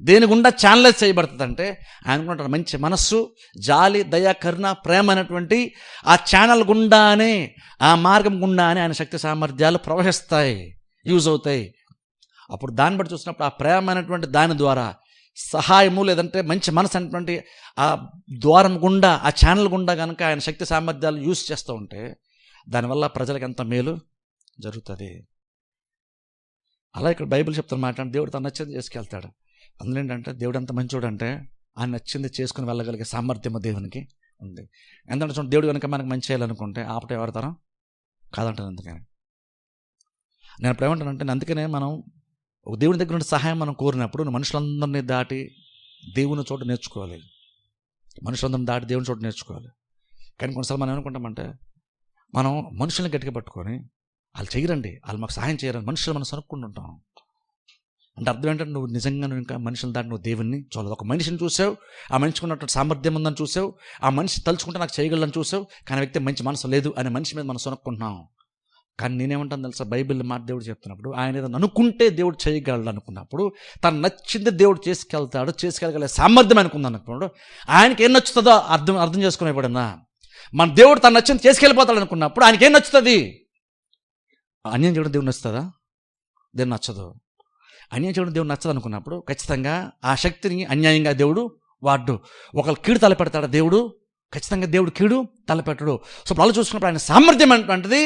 Speaker 1: దేని గుండా ఛానలైజ్ చేయబడుతుంది అంటే ఆయనకున్న మంచి మనస్సు, జాలి, దయ, కరుణ, ప్రేమ అనేటువంటి ఆ ఛానల్ గుండానే, ఆ మార్గం గుండానే ఆయన శక్తి సామర్థ్యాలు ప్రవహిస్తాయి, యూజ్ అవుతాయి. అప్పుడు దాన్ని బట్టి చూసినప్పుడు ఆ ప్రేమ అనేటువంటి దాని ద్వారా సహాయము, లేదంటే మంచి మనసు అనేటువంటి ఆ ద్వారం గుండా, ఆ ఛానల్ గుండా కనుక ఆయన శక్తి సామర్థ్యాలు యూజ్ చేస్తూ ఉంటే దానివల్ల ప్రజలకు ఎంత మేలు జరుగుతుంది. అలా ఇక్కడ బైబిల్ చెప్తున్న మాట అంటే దేవుడు తను నచ్చింది చేసుకెళ్తాడు. అందులో ఏంటంటే దేవుడు ఎంత మంచోడు అంటే ఆయన నచ్చింది చేసుకుని వెళ్ళగలిగే సామర్థ్యం దేవునికి ఉంది. ఎందుకంటే చూడండి, దేవుడు కనుక మనకు మంచి చేయాలనుకుంటే ఆపట ఎవరితరం కాదంటాను. అందుకని నేను ఇప్పుడు ఏమంటానంటే, అందుకనే మనం ఒక దేవుని దగ్గర నుండి సహాయం మనం కోరినప్పుడు మనుషులందరినీ దాటి దేవుని చోట నేర్చుకోవాలి. మనుషులందరిని దాటి దేవుని చోట నేర్చుకోవాలి. కానీ కొన్నిసార్లు మనం ఏమనుకుంటామంటే, మనం మనుషుల్ని గట్టిగా పట్టుకొని వాళ్ళు చేయరండి, వాళ్ళు మాకు సహాయం చేయరండి, మనుషులు మనం సనుక్కుంటుంటాం. అంటే అర్థం ఏంటంటే నువ్వు ఇంకా మనుషులు దాటి నువ్వు దేవుణ్ణి చూడలేదు. ఒక మనిషిని చూసావు, ఆ మనిషికి ఉన్నటువంటి సామర్థ్యం ఉందని చూసావు, ఆ మనిషి తలుచుకుంటే నాకు చేయగలని చూసావు, కానీ వ్యక్తి మంచి మనసు లేదు అనే మనిషి మీద మనం సొనుక్కుంటున్నాం. కానీ నేనేమంటాను తెలుసా, బైబిల్ మాట దేవుడు చెప్తున్నప్పుడు ఆయన ఏదైనా అనుకుంటే దేవుడు చేయగలడు అనుకున్నప్పుడు, తను నచ్చింది దేవుడు చేసుకెళ్ళగల సామర్థ్యం అనుకుంది అనుకున్నాడు. ఆయనకి ఏం నచ్చుతుందో అర్థం చేసుకునేవాడన్నా. మన దేవుడు తను నచ్చింది చేసుకెళ్ళిపోతాడు అనుకున్నప్పుడు ఆయనకి ఏం నచ్చుతుంది? అన్యాయం చేయడం దేవుడు నచ్చుతుందా? దేవుడు నచ్చదు. అన్యాయం చేయడం దేవుడు నచ్చదు అనుకున్నప్పుడు ఖచ్చితంగా ఆ శక్తిని అన్యాయంగా దేవుడు వాడు. ఒకళ్ళు కీడు తలపెడతాడు దేవుడు, ఖచ్చితంగా దేవుడు కీడు తలపెట్టడు. సో వాళ్ళు చూసుకున్నప్పుడు ఆయన సామర్థ్యం అనేటువంటిది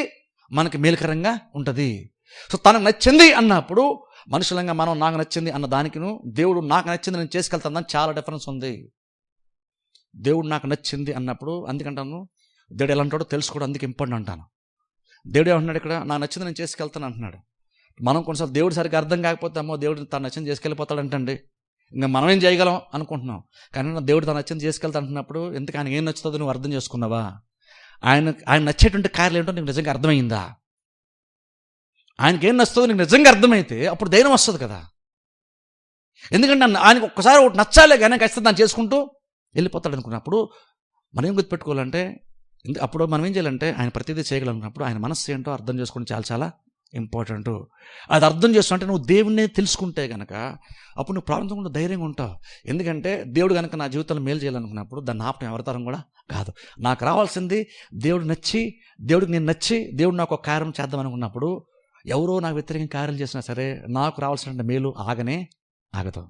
Speaker 1: మనకి మేలుకరంగా ఉంటుంది. సో తనకు నచ్చింది అన్నప్పుడు మనుషులంగా మనం నాకు నచ్చింది అన్న దానికిను దేవుడు నాకు నచ్చింది నేను చేసుకెళ్తాను చాలా డిఫరెన్స్ ఉంది. దేవుడు నాకు నచ్చింది అన్నప్పుడు, అందుకంటాను దేవుడు ఎలా అంటాడో తెలుసుకోవడం అందుకు ఇంపార్టెంట్ అంటాను. దేవుడు ఏమంటున్నాడు ఇక్కడ, నాకు నచ్చింది నేను చేసుకెళ్తాను అంటున్నాడు. మనం కొన్నిసార్లు దేవుడు సరిగ్గా అర్థం కాకపోతే అమ్మో దేవుడు తను నచ్చింది చేసుకెళ్ళిపోతాడంటండి, ఇంకా మనం ఏం చేయగలం అనుకుంటున్నాం. కానీ దేవుడు తను నచ్చింది చేసుకెళ్తా అంటున్నప్పుడు ఎందుకు ఆయనకి ఏం నచ్చుతుందో నువ్వు అర్థం చేసుకున్నావా? ఆయన నచ్చేటువంటి కార్యాలు ఏంటో నీకు నిజంగా అర్థమైందా? ఆయనకి ఏం నచ్చుతుందో నీకు నిజంగా అర్థమైతే అప్పుడు ధైర్యం వస్తుంది కదా. ఎందుకంటే ఆయనకు ఒక్కసారి ఒకటి నచ్చాలే కానీ ఖచ్చితంగా దాన్ని చేసుకుంటూ వెళ్ళిపోతాడు అనుకున్నప్పుడు మనం ఏం గుర్తుపెట్టుకోవాలంటే, అప్పుడు మనం ఏం చేయాలంటే ఆయన ప్రతిదీ చేయగలనుకున్నప్పుడు ఆయన మనస్సు ఏంటో అర్థం చేసుకోవడం చాలా చాలా ఇంపార్టెంట్. అది అర్థం చేస్తుంటే నువ్వు దేవుణ్ణి తెలుసుకుంటే కనుక అప్పుడు నువ్వు ప్రారంభంలో ధైర్యంగా ఉంటావు. ఎందుకంటే దేవుడు కనుక నా జీవితంలో మేలు చేయాలనుకున్నప్పుడు దాన్ని ఆపటం ఎవరితరం కూడా కాదు. నాకు రావాల్సింది దేవుడికి నేను నచ్చి దేవుడు నాకు ఒక కార్యం చేద్దాం అనుకున్నప్పుడు ఎవరో నాకు వ్యతిరేకంగా కార్యాలు చేసినా సరే నాకు రావాల్సిన మేలు ఆగదు.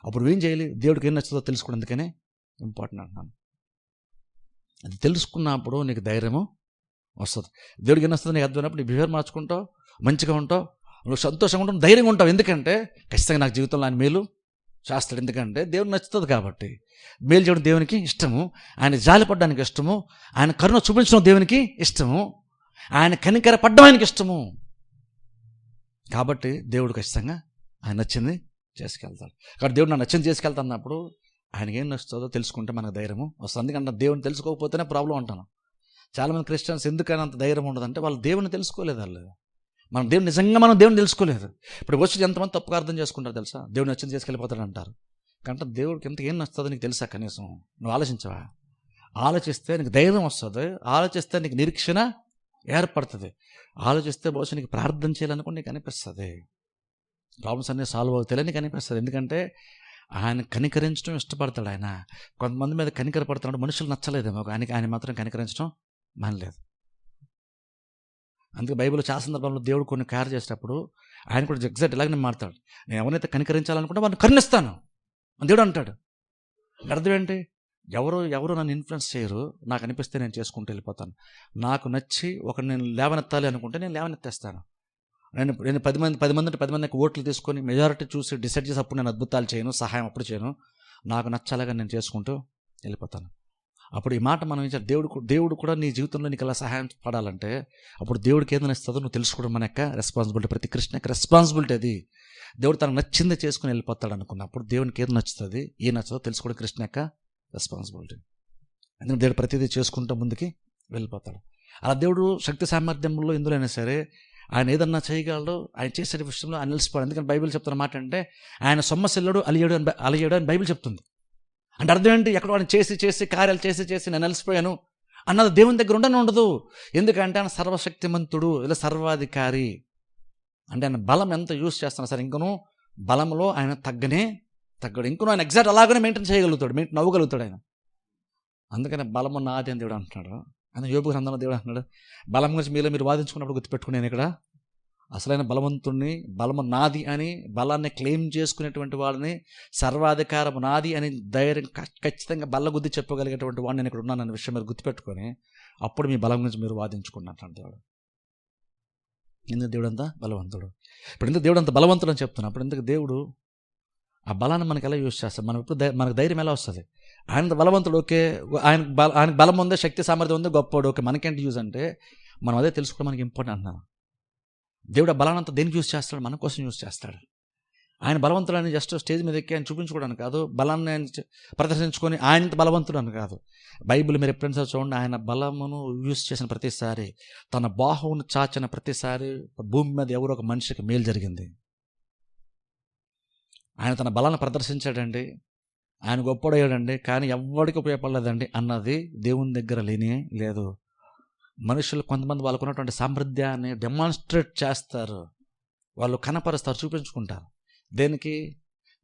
Speaker 1: అప్పుడు ఏం చేయాలి? దేవుడికి ఏం నచ్చుతుందో తెలుసుకోవడానికనే ఇంపార్టెంట్ అంటున్నాను. అది తెలుసుకున్నప్పుడు నీకు ధైర్యము వస్తుంది. దేవుడికి ఏం వస్తుంది నీకు అర్థమైనప్పుడు నీ బిహేవియర్ మార్చుకుంటావు, మంచిగా ఉంటావు, నువ్వు సంతోషంగా ఉంటావు, ధైర్యంగా ఉంటావు. ఎందుకంటే ఖచ్చితంగా నాకు జీవితంలో ఆయన మేలు చేస్తాడు. ఎందుకంటే దేవుడు నచ్చుతుంది కాబట్టి. మేలు చేయడం దేవునికి ఇష్టము, ఆయన జాలిపడడానికి ఇష్టము, ఆయన కరుణ చూపించడం దేవునికి ఇష్టము, ఆయన కనికర పడ్డం ఆయనకి ఇష్టము. కాబట్టి దేవుడు ఖచ్చితంగా ఆయన నచ్చింది చేసుకెళ్తాడు. కాబట్టి దేవుడు నాకు నచ్చింది చేసుకెళ్తా అన్నప్పుడు ఆయనకి ఏం నచ్చుతుందో తెలుసుకుంటే మనకు ధైర్యము వస్తుంది. అందుకంటే దేవుని తెలుసుకోకపోతేనే ప్రాబ్లం అంటాను. చాలామంది క్రిస్టియన్స్ ఎందుకని అంత ధైర్యం ఉండదంటే వాళ్ళు దేవుని తెలుసుకోలేదు. మనం దేవుని తెలుసుకోలేదు. ఇప్పుడు వచ్చి ఎంతమంది తప్పుగా అర్థం చేసుకుంటారు తెలుసా? దేవుని నచ్చింది చేసుకెళ్ళిపోతాడు అంటారు. అంటే దేవుడికి ఎంత ఏం నచ్చుతుందో నీకు తెలుసా? కనీసం నువ్వు ఆలోచించవా? ఆలోచిస్తే నీకు ధైర్యం వస్తుంది, ఆలోచిస్తే నీకు నిరీక్షణ ఏర్పడుతుంది, ఆలోచిస్తే బహుశా నీకు ప్రార్థన చేయాలనుకుని నీకు అనిపిస్తుంది, ప్రాబ్లమ్స్ అన్నీ సాల్వ్ అవుతాయని నీకు అనిపిస్తుంది. ఎందుకంటే ఆయన కనికరించడం ఇష్టపడతాడు. ఆయన కొంతమంది మీద కనికరపడుతున్నాడు, మనుషులు నచ్చలేదేమో, ఆయన మాత్రం కనికరించడం మానలేదు. అందుకే బైబిల్ చాలా సందర్భంలో దేవుడు కొన్ని కార్యం చేసేటప్పుడు ఆయన కూడా ఎగ్జాక్ట్ ఇలాగనే మాట్లాడతాడు. నేను ఎవరైతే కనికరించాలనుకుంటే వాళ్ళని కరుణిస్తాను అని దేవుడు అంటాడు. అర్థం ఏంటి? ఎవరు నన్ను ఇన్ఫ్లుయెన్స్ చేయరు. నాకు అనిపిస్తే నేను చేసుకుంటూ వెళ్ళిపోతాను. నాకు నచ్చి నేను లేవనెత్తాలి అనుకుంటే నేను లేవనెత్తేస్తాను. నేను 10 మందికి ఓట్లు తీసుకొని మెజారిటీ చూసి డిసైడ్ చేసి అప్పుడు నేను అద్భుతాలు చేయను, సహాయం అప్పుడు చేయను. నాకు నచ్చాలిగా నేను చేసుకుంటూ వెళ్ళిపోతాను. అప్పుడు ఈ మాట మనం దేవుడు కూడా నీ జీవితంలో నీకు ఎలా సహాయం పడాలంటే అప్పుడు దేవుడికి ఏదైనా ఇస్తుందో నువ్వు తెలుసుకోవడం మన యొక్క రెస్పాన్సిబిలిటీ. ప్రతి క్రిస్టియన్ యొక్క రెస్పాన్సిబిలిటీ అది. దేవుడు తనకు నచ్చింది చేసుకుని వెళ్ళిపోతాడు అనుకున్నప్పుడు దేవునికి ఏది నచ్చుతుంది, ఏ నచ్చుతుందో తెలుసుకోవడం క్రిస్టియన్ యొక్క రెస్పాన్సిబిలిటీ. ఎందుకంటే దేవుడు ప్రతిదీ చేసుకుంటూ ముందుకి వెళ్ళిపోతాడు. అలా దేవుడు శక్తి సామర్థ్యంలో ఎందులోనైనా సరే ఆయన ఏదన్నా చేయగలడు. ఆయన చేసే విషయంలో ఆయన నిలిచిపోయాడు. ఎందుకంటే బైబిల్ చెప్తున్న మాట అంటే ఆయన సొమ్మసిల్లడు అలియడు అని బైబిల్ చెప్తుంది. అంటే అర్థం ఏంటి? ఎక్కడ వాడిని చేసి కార్యాలు చేసి నేను అలసిపోయాను అన్నది దేవుని దగ్గర ఉండదు. ఎందుకంటే ఆయన సర్వశక్తిమంతుడు, ఇలా సర్వాధికారి. అంటే ఆయన బలం ఎంత యూజ్ చేస్తున్నా సరే ఇంకనూ బలంలో ఆయన తగ్గడు. ఇంకనూ ఆయన ఎగ్జాక్ట్ అలాగనే మెయింటైన్ అవ్వగలుగుతాడు ఆయన. అందుకని బలము నాది అని దేవుడు అంటున్నాడు. అని యోబు గ్రంథంలో దేవుడు అంటున్నాడు, బలం గురించి మీరు వాదించుకున్నప్పుడు గుర్తుపెట్టుకుని నేను ఇక్కడ అసలైన బలవంతుణ్ణి, బలము నాది అని బలాన్ని క్లెయిమ్ చేసుకునేటువంటి వాడిని, సర్వాధికారము నాది అని ధైర్యం ఖచ్చితంగా బల్లగుద్ది చెప్పగలిగేటువంటి వాడిని నేను ఇక్కడ ఉన్నానన్న విషయం మీరు గుర్తుపెట్టుకొని అప్పుడు మీ బలం గురించి మీరు వాదించుకున్నట్టు దేవుడు. ఎందుకు దేవుడు అంత బలవంతుడు? ఇప్పుడు ఎందుకు దేవుడు అంత బలవంతుడు అని చెప్తున్నా? అప్పుడు ఎందుకు దేవుడు ఆ బలాన్ని మనకి ఎలా యూజ్ చేస్తాడు? మనం ఇప్పుడు మనకు ధైర్యం ఎలా వస్తుంది? ఆయన బలవంతుడు, ఓకే, ఆయనకు బలం ఉంది, శక్తి సామర్థ్యం ఉంది, గొప్పవాడు, ఓకే, మనకేంటి యూజ్ అంటే మనం అదే తెలుసుకోవడం మనకి ఇంపార్టెంట్ అంటున్నాను. దేవుడు ఆ బలానంతా దేనికి యూజ్ చేస్తాడు? మన కోసం యూజ్ చేస్తాడు. ఆయన బలవంతుడని జస్ట్ స్టేజ్ మీద ఎక్కి ఆయన చూపించుకోవడానికి కాదు, బలాన్ని ఆయన ప్రదర్శించుకొని ఆయన బలవంతుడు అని కాదు. బైబిల్ మీరు ఎప్పుడైనా చూడండి, ఆయన బలమును యూజ్ చేసిన ప్రతిసారి, తన బాహువును చాచిన ప్రతిసారి భూమి మీద ఎవరో ఒక మనిషికి మేలు జరిగింది. ఆయన తన బలాన్ని ప్రదర్శించాడండి, ఆయన గొప్పడయ్యాడండి, కానీ ఎవరికి ఉపయోగపడలేదండి అన్నది దేవుని దగ్గర లేదు. మనుషులు కొంతమంది వాళ్ళకు ఉన్నటువంటి సామర్థ్యాన్ని డెమాన్స్ట్రేట్ చేస్తారు, వాళ్ళు కనపరుస్తారు, చూపించుకుంటారు. దేనికి?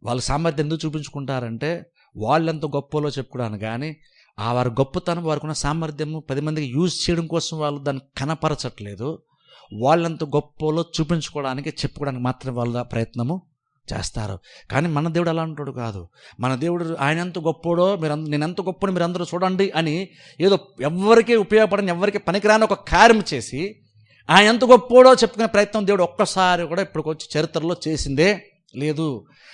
Speaker 1: వాళ్ళ సామర్థ్యం ఎందుకు చూపించుకుంటారంటే వాళ్ళెంత గొప్పలో చెప్పుకోవడానికి. కానీ ఆ వారి గొప్పతనం, వారికి ఉన్న సామర్థ్యము 10 మందికి యూజ్ చేయడం కోసం వాళ్ళు దాన్ని కనపరచట్లేదు. వాళ్ళెంత గొప్పలో చూపించుకోవడానికి, చెప్పుకోవడానికి మాత్రమే వాళ్ళ ప్రయత్నము చేస్తారు. కానీ మన దేవుడు అలా అంటాడు కాదు. మన దేవుడు ఆయన ఎంత గొప్పోడో నేను ఎంత గొప్పని మీరు అందరూ చూడండి అని ఏదో ఎవరికి ఉపయోగపడని, ఎవరికి పనికిరాని ఒక కార్యం చేసి ఆయన ఎంత గొప్పోడో చెప్పుకునే ప్రయత్నం దేవుడు ఒక్కసారి కూడా ఇప్పటికొచ్చి చరిత్రలో చేసిందే లేదు.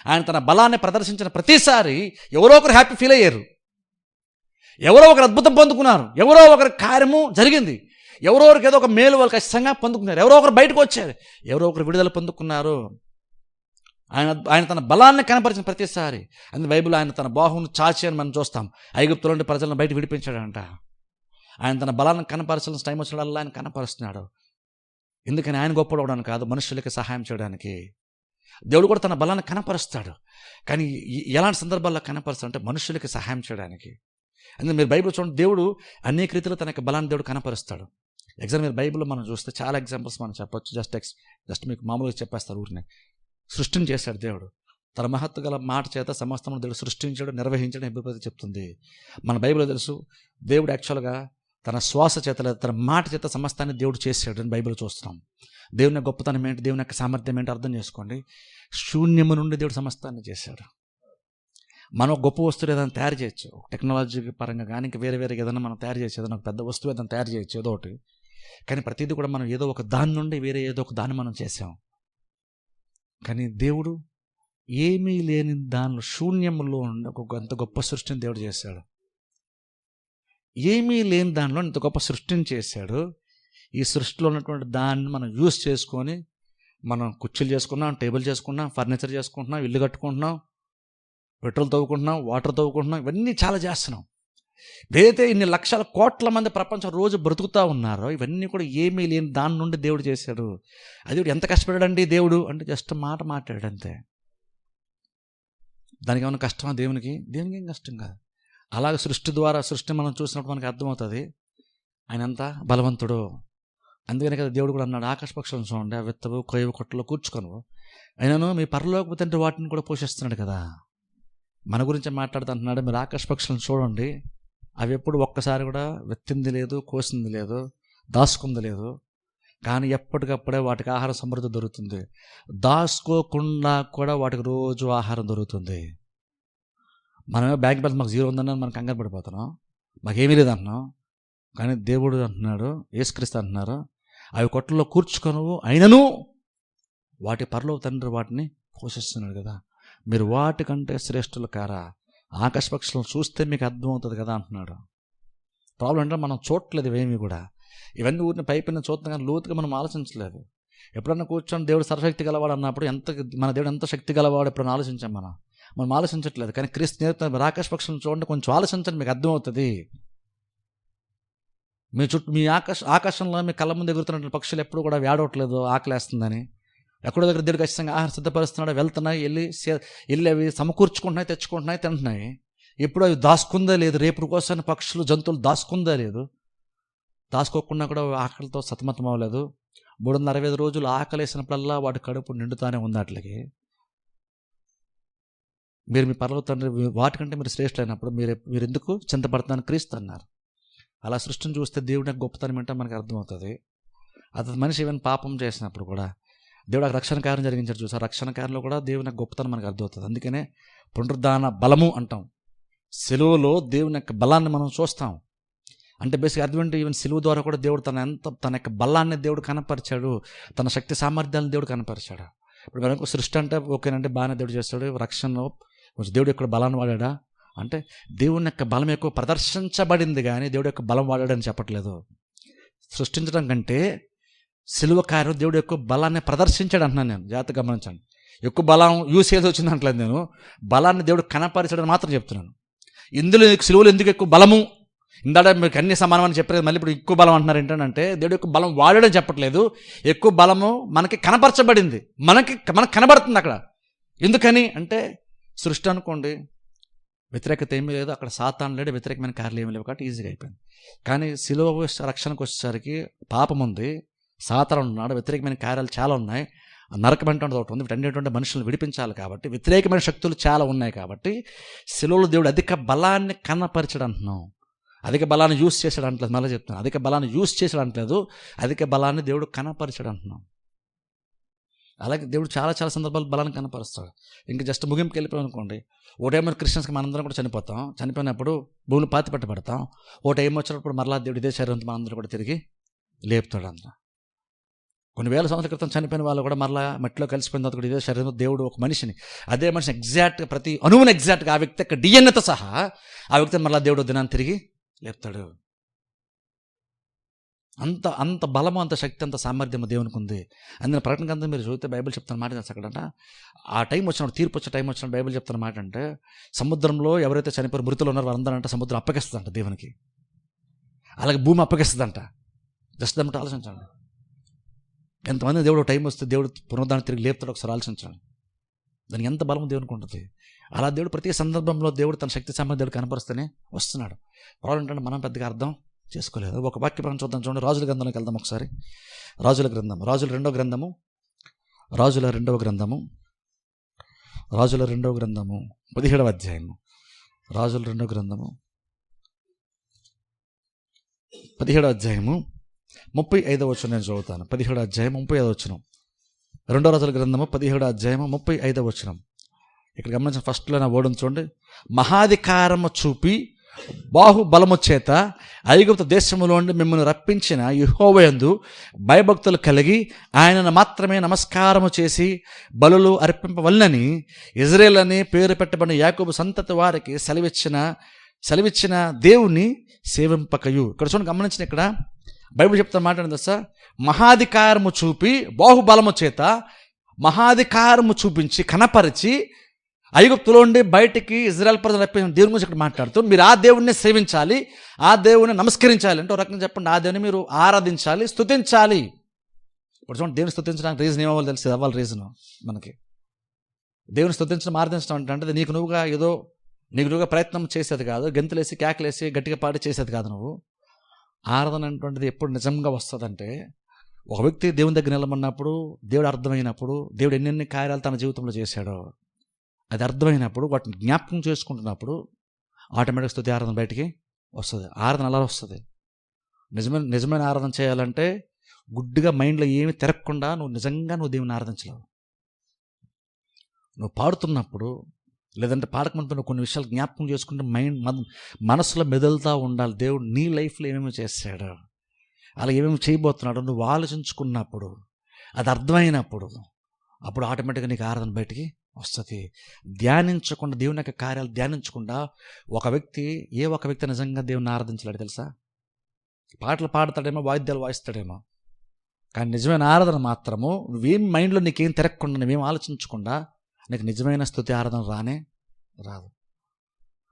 Speaker 1: ఆయన తన బలాన్ని ప్రదర్శించిన ప్రతిసారి ఎవరో ఒకరు హ్యాపీ ఫీల్ అయ్యారు, ఎవరో ఒకరు అద్భుతం పొందుకున్నారు, ఎవరో ఒకరి కార్యము జరిగింది, ఎవరో ఒకరికి ఏదో ఒక మేలు వాళ్ళు ఖచ్చితంగా పొందుకున్నారు, ఎవరో ఒకరు బయటకు వచ్చారు, ఎవరో ఒకరు విడుదల పొందుకున్నారు. ఆయన తన బలాన్ని కనపరిచిన ప్రతిసారి, అందుకే బైబిల్ ఆయన తన బాహువును చాచి అని మనం చూస్తాం. ఐగుప్తులో నుండి ప్రజలను బయట విడిపించాడంట. ఆయన తన బలాన్ని కనపరచాల్సిన టైం వచ్చినప్పుడు ఆయన కనపరుస్తున్నాడు. ఎందుకని? ఆయన గొప్పవడానికి కాదు, మనుషులకి సహాయం చేయడానికి. దేవుడు కూడా తన బలాన్ని కనపరుస్తాడు, కానీ ఎలాంటి సందర్భాల్లో కనపరుస్తాడు అంటే మనుషులకి సహాయం చేయడానికి. అందుకే మీరు బైబిల్ చూడండి, దేవుడు అనేక రీతిలో తన యొక్క బలాన్ని దేవుడు కనపరుస్తాడు. మీరు బైబిల్లో మనం చూస్తే చాలా ఎగ్జాంపుల్స్ మనం చెప్పొచ్చు. జస్ట్ మీకు మామూలుగా చెప్పేస్తారు ఊరినే. సృష్టిని చేశాడు దేవుడు, తన మహత్తు గల మాట చేత సమస్తమును దేవుడు సృష్టించాడు, నిర్వహించడం హెబ్రీ చెప్తుంది. మన బైబిల్లో తెలుసు, దేవుడు యాక్చువల్గా తన శ్వాస చేత లేదా తన మాట చేత సమస్తాన్ని దేవుడు చేశాడు అని బైబిల్ చూస్తున్నాం. దేవుని యొక్క గొప్పతనం ఏంటి, దేవుని యొక్క సామర్థ్యం ఏంటి అర్థం చేసుకోండి. శూన్యము నుండి దేవుడు సమస్తాన్ని చేశాడు. మనం గొప్ప వస్తువులు ఏదైనా తయారు చేయొచ్చు, టెక్నాలజీ పరంగా కానీ ఇంకా వేరే ఏదైనా మనం తయారు చేయొచ్చు, ఏదైనా ఒక పెద్ద వస్తువు ఏదైనా తయారు చేయొచ్చు ఏదో ఒకటి. కానీ ప్రతిదీ కూడా మనం ఏదో ఒక దాని నుండి వేరే ఏదో ఒక దాన్ని మనం చేసాం. కానీ దేవుడు ఏమీ లేని దానిలో, శూన్యంలో అంత గొప్ప సృష్టిని దేవుడు చేశాడు. ఏమీ లేని దానిలో ఇంత గొప్ప సృష్టిని చేశాడు. ఈ సృష్టిలో ఉన్నటువంటి దాన్ని మనం యూజ్ చేసుకొని మనం కుర్చీలు చేసుకున్నాం, టేబుల్ చేసుకున్నాం, ఫర్నిచర్ చేసుకుంటున్నాం, ఇల్లు కట్టుకుంటున్నాం, పెట్రోల్ తవ్వుకుంటున్నాం, వాటర్ తవ్వుకుంటున్నాం, ఇవన్నీ చాలా చేస్తున్నాం. ఏదైతే ఇన్ని లక్షల కోట్ల మంది ప్రపంచం రోజు బ్రతుకుతూ ఉన్నారో ఇవన్నీ కూడా ఏమీ లేని దాని నుండి దేవుడు చేశాడు. అది ఎంత కష్టపడాడండి దేవుడు అంటే జస్ట్ మాట మాట్లాడాడు అంతే. దానికి ఏమైనా కష్టమా దేవునికి? దేవునికి ఏం కష్టం కాదు. అలాగే సృష్టి మనం చూసినప్పుడు మనకి అర్థమవుతుంది ఆయన ఎంత బలవంతుడు. అందుకనే కదా దేవుడు కూడా అన్నాడు, ఆకాశ పక్షులను చూడండి, ఆ విత్తవు, కొయ్యవు, కొట్టలో కూర్చుకొను, అయినను మీ పరలోకపు తండ్రి వాటిని కూడా పోషిస్తున్నాడు కదా. మన గురించి మాట్లాడుతుంటున్నాడు, మీరు ఆకాశ పక్షులను చూడండి, అవి ఎప్పుడు ఒక్కసారి కూడా వెత్తింది లేదు, కోసింది లేదు, దాచుకుంది లేదు, కానీ ఎప్పటికప్పుడే వాటికి ఆహారం సమృద్ధి దొరుకుతుంది. దాచుకోకుండా కూడా వాటికి రోజు ఆహారం దొరుకుతుంది. మనమే బ్యాంక్ బ్యాలెన్స్ మాకు 0 ఉందన్న మనం కంగారు పడిపోతున్నాం, మాకేమీ లేదు అంటున్నాం. కానీ దేవుడు అంటున్నాడు, యేసుక్రీస్తు అంటున్నారు, అవి కొట్టల్లో కూర్చుకొను అయినను వాటి పరలోక తండ్రి వాటిని పోషిస్తున్నాడు కదా, మీరు వాటికంటే శ్రేష్ఠులు కారా, ఆకాశ పక్షులను చూస్తే మీకు అర్థమవుతుంది కదా అంటున్నాడు. ప్రాబ్లం అంటే మనం చూడట్లేదు ఇవేమీ కూడా, ఇవన్నీ ఊరిని పైపైన చూస్తున్నాం కానీ లోతుగా మనం ఆలోచించలేదు. ఎప్పుడన్నా కూర్చొని దేవుడు సర్వశక్తి గలవాడు అన్నప్పుడు మన దేవుడు ఎంత శక్తి గలవాడు ఎప్పుడన్నా ఆలోచించాం మనం ఆలోచించట్లేదు. కానీ క్రీస్తు నేర్పుతున్న ఆకాశ పక్షులను చూడండి, కొంచెం ఆలోచించండి, మీకు అర్థమవుతుంది. మీ చుట్టూ మీ ఆకాశంలో మీ కళ్ళ ముందు ఎగురుతున్న పక్షులు ఎప్పుడు కూడా వేడవట్లేదు ఆకలేస్తుందని, ఎక్కడో దగ్గర దేవుడు ఖచ్చితంగా ఆహారం సిద్ధపరుస్తున్నాడు, వెళ్తున్నాయి, వెళ్ళి అవి సమకూర్చుకుంటున్నాయి, తెచ్చుకుంటున్నాయి, తింటున్నాయి. ఎప్పుడు అవి దాచుకుందా లేదు, రేపు కోసం పక్షులు జంతువులు దాచుకుందా లేదు, దాచుకోకుండా కూడా ఆకలితో సతమతం అవ్వలేదు. 365 రోజులు ఆకలేసినప్పుడల్లా వాటి కడుపు నిండుతానే ఉంది. అట్లకి మీరు మీ పరలోక తండ్రి వాటికంటే మీరు శ్రేష్ఠులైనప్పుడు మీరు ఎందుకు చింతపడుతున్నారని క్రీస్తు అన్నారు. అలా సృష్టిని చూస్తే దేవుడి గొప్పతనం ఏంటో మనకు అర్థమవుతుంది. అది మనిషి ఏమైనా పాపం చేసినప్పుడు కూడా దేవుడు ఆ రక్షణ కార్యం జరిగించారు చూసారు, రక్షణ కార్యంలో కూడా దేవుని గొప్పతనం మనకు అర్థమవుతుంది. అందుకనే పునరుద్ధాన బలము అంటాం. సిలువలో దేవుని యొక్క బలాన్ని మనం చూస్తాం. అంటే బేసిక్ అర్థం ఏంటి, ఈవెన్ సిలువ ద్వారా కూడా దేవుడు తన యొక్క బలాన్ని దేవుడు కనపరిచాడు, తన శక్తి సామర్థ్యాలను దేవుడు కనపరిచాడు. ఇప్పుడు మనకు సృష్టి అంటే ఓకేనంటే బాగానే దేవుడు చేస్తాడు, రక్షణలో కొంచెం దేవుడు యొక్క బలాన్ని వాడా అంటే దేవుని యొక్క బలం ఎక్కువ ప్రదర్శించబడింది కానీ దేవుడు యొక్క బలం వాడాడని చెప్పట్లేదు. సృష్టించడం కంటే సిలువ కార్యం దేవుడు ఎక్కువ బలాన్ని ప్రదర్శించాడు అంటున్నాను నేను, జాగ్రత్తగా గమనించండి. ఎక్కువ బలం యూస్ ఏది వచ్చింది అంటలేదు నేను, బలాన్ని దేవుడు కనపరిచాడని మాత్రం చెప్తున్నాను. ఇందులో సిలువలో ఎందుకు ఎక్కువ బలము, ఇందాక మీకు అన్ని సమానమని చెప్పలేదు, మళ్ళీ ఇప్పుడు ఎక్కువ బలం అంటున్నారు ఏంటంటే దేవుడు ఎక్కువ బలం వాడడం చెప్పట్లేదు, ఎక్కువ బలము మనకి కనపరచబడింది, మనకు కనబడుతుంది అక్కడ. ఎందుకని అంటే సృష్టి అనుకోండి, వ్యతిరేకత ఏమీ లేదు, అక్కడ సాతాను లేడు, వ్యతిరేకమైన కార్యాలు ఏమీ లేవు కాబట్టి ఈజీగా అయిపోయింది. కానీ సిలువ రక్షణకు వచ్చేసరికి పాపం ఉంది, సాతాను ఉన్నాడు, వ్యతిరేకమైన కార్యాలు చాలా ఉన్నాయి, నరకం అంటే ఒకటి ఉంది, వీటన్నిటి మనుషులను విడిపించాలి కాబట్టి వ్యతిరేకమైన శక్తులు చాలా ఉన్నాయి. కాబట్టి సిలువలో దేవుడు అధిక బలాన్ని కనపరిచాడు అంటున్నాం, అధిక బలాన్ని యూస్ చేశాడు అంటలేదు. మళ్ళీ చెప్తున్నాను, అధిక బలాన్ని యూస్ చేశాడు అంటలేదు, అధిక బలాన్ని దేవుడు కనపరిచాడు అంటున్నాం. అలాగే దేవుడు చాలా చాలా సందర్భాలు బలాన్ని కనపరుస్తాడు. ఇంకా జస్ట్ ముగింపుకి వెళ్ళిపోయాం అనుకోండి, ఓ టైం క్రిస్టియన్స్కి మనందరం కూడా చనిపోతాం, చనిపోయినప్పుడు భూమిని పాతి పెట్టబడతాం. ఓ టైం వచ్చినప్పుడు మరలా దేవుడు ఇదే శరీరంతో మనందరూ కూడా తిరిగి లేపుతాడు అంత. కొన్ని వేల సంవత్సరాల క్రితం చనిపోయిన వాళ్ళు కూడా మరలా మట్టిలో కలిసిపోయిన తర్వాత కూడా ఇదే శరీరంతో దేవుడు ఒక మనిషిని, అదే మనిషిని ఎగ్జాక్ట్గా ప్రతి అణువుని ఎగ్జాక్ట్గా ఆ వ్యక్తి యొక్క డిఎన్ఏతో సహా ఆ వ్యక్తిని మరలా దేవుడు దినాన్ని తిరిగి లేపుతాడు. అంత బలము, అంత శక్తి, అంత సామర్థ్యం దేవునికి ఉంది. అందుకని ప్రకటన గ్రంథం మీరు చూస్తే బైబిల్ చెప్తున్న మాట అక్కడంట, ఆ టైం వచ్చినప్పుడు, తీర్పు వచ్చే టైం వచ్చినప్పుడు బైబిల్ చెప్తున్న మాట అంటే సముద్రంలో ఎవరైతే చనిపోయి మృతులు ఉన్నారో వారందరూ అంటే సముద్రం అప్పగిస్తుందంట దేవునికి, అలాగే భూమి అప్పగిస్తుందంట. జస్ట్ దాంట్లో ఆలోచించండి, ఎంతమంది దేవుడు టైం వస్తే దేవుడు పునరుద్ధానం తిరిగి లేపుతాడు, ఒకసారి ఆలోచించండి. దానికి ఎంత బలం దేవునికి ఉంటుంది. అలా దేవుడు ప్రతి సందర్భంలో దేవుడు తన శక్తి సామర్థ్యాలు కనపరుస్తూనే వస్తున్నాడు. ప్రాబ్లం ఏంటంటే మనం పెద్దగా అర్థం చేసుకోలేదు. ఒక వాక్య మనం చూద్దాం, చూడండి, రాజుల గ్రంథంలోకి వెళ్దాం ఒకసారి. రాజుల గ్రంథము, రాజుల రెండవ గ్రంథము 17వ అధ్యాయము, రాజుల రెండవ గ్రంథము 17వ అధ్యాయము 35వ వచనం నేను చదువుతాను. 17వ అధ్యాయం 35వ వచనం, రెండో రాజుల గ్రంథము 17వ అధ్యాయము 35వ వచనం. ఇక్కడ గమనించిన ఫస్ట్లో నా ఓడను చూడండి. మహాధికారము చూపి బాహుబలము చేత ఐగుప్తు దేశములో నుండి మిమ్మల్ని రప్పించిన యెహోవాయందు భయభక్తులు కలిగి ఆయనను మాత్రమే నమస్కారము చేసి బలులు అర్పింపవలనని ఇజ్రాయేల్ అని పేరు పెట్టబడిన యాకోబు సంతతి వారికి సెలవిచ్చిన దేవుని సేవింపకయు. ఇక్కడ చూడండి, గమనించిన ఇక్కడ బైబిల్ చెప్తున్న మాట ఏంటో తెలుసా, మహాధికారము చూపి బాహుబలము చేత మహాధికారము చూపించి కనపరిచి ఐగుప్తులో ఉండి బయటికి ఇజ్రాయెల్ ప్రజలు రప్పించిన దేవుని గురించి ఇక్కడ మాట్లాడుతూ మీరు ఆ దేవుణ్ణి సేవించాలి, ఆ దేవుని నమస్కరించాలి అంటే ఒక రకంగా చెప్పండి, ఆ దేవుని మీరు ఆరాధించాలి, స్తుతించాలి. ఇప్పుడు చూడండి, దేవుని స్తుతించడానికి రీజన్ ఏమవ్వాలి తెలిసి అవ్వాలి. రీజను మనకి దేవుని స్తుతించడం, ఆరాధించడం అంటే నీకు నువ్వుగా ప్రయత్నం చేసేది కాదు, గెంతులేసి కేకలేసి గట్టిగా పాడి చేసేది కాదు. నువ్వు ఆరాధన అనేటువంటిది ఎప్పుడు నిజంగా వస్తుందంటే ఒక వ్యక్తి దేవుని దగ్గర నిలబడినప్పుడు, దేవుడు అర్థమైనప్పుడు, దేవుడు ఎన్నెన్ని కార్యాలు తన జీవితంలో చేశాడో అది అర్థమైనప్పుడు, వాటిని జ్ఞాపకం చేసుకుంటున్నప్పుడు ఆటోమేటిక్ స్తుతి ఆరాధన బయటికి వస్తుంది. ఆరాధన అలా వస్తుంది. నిజమైన ఆరాధన చేయాలంటే గుడ్డిగా మైండ్లో ఏమి తిరగకుండా నువ్వు నిజంగా దేవుని ఆరాధించలేవు. నువ్వు పాడుతున్నప్పుడు లేదంటే పాడక ముందు కొన్ని విషయాలు జ్ఞాపకం చేసుకుంటే మనసులో మెదులుతూ ఉండాలి. దేవుడు నీ లైఫ్లో ఏమేమి చేశాడు, అలా ఏమేమి చేయబోతున్నాడు నువ్వు ఆలోచించుకున్నప్పుడు, అది అర్థమైనప్పుడు, అప్పుడు ఆటోమేటిక్గా నీకు ఆరాధన బయటికి వస్తుంది. ధ్యానించకుండా, దేవుని యొక్క కార్యాలు ధ్యానించకుండా ఒక వ్యక్తి నిజంగా దేవుని ఆరాధించలేడు తెలుసా? పాటలు పాడతాడేమో, వాయిద్యాలు వాయిస్తాడేమో, కానీ నిజమైన ఆరాధన మాత్రము నువ్వేం మైండ్లో నీకేం తిరగకుండా, నువ్వేం ఆలోచించకుండా నీకు నిజమైన స్తుతి ఆరాధన రాదు.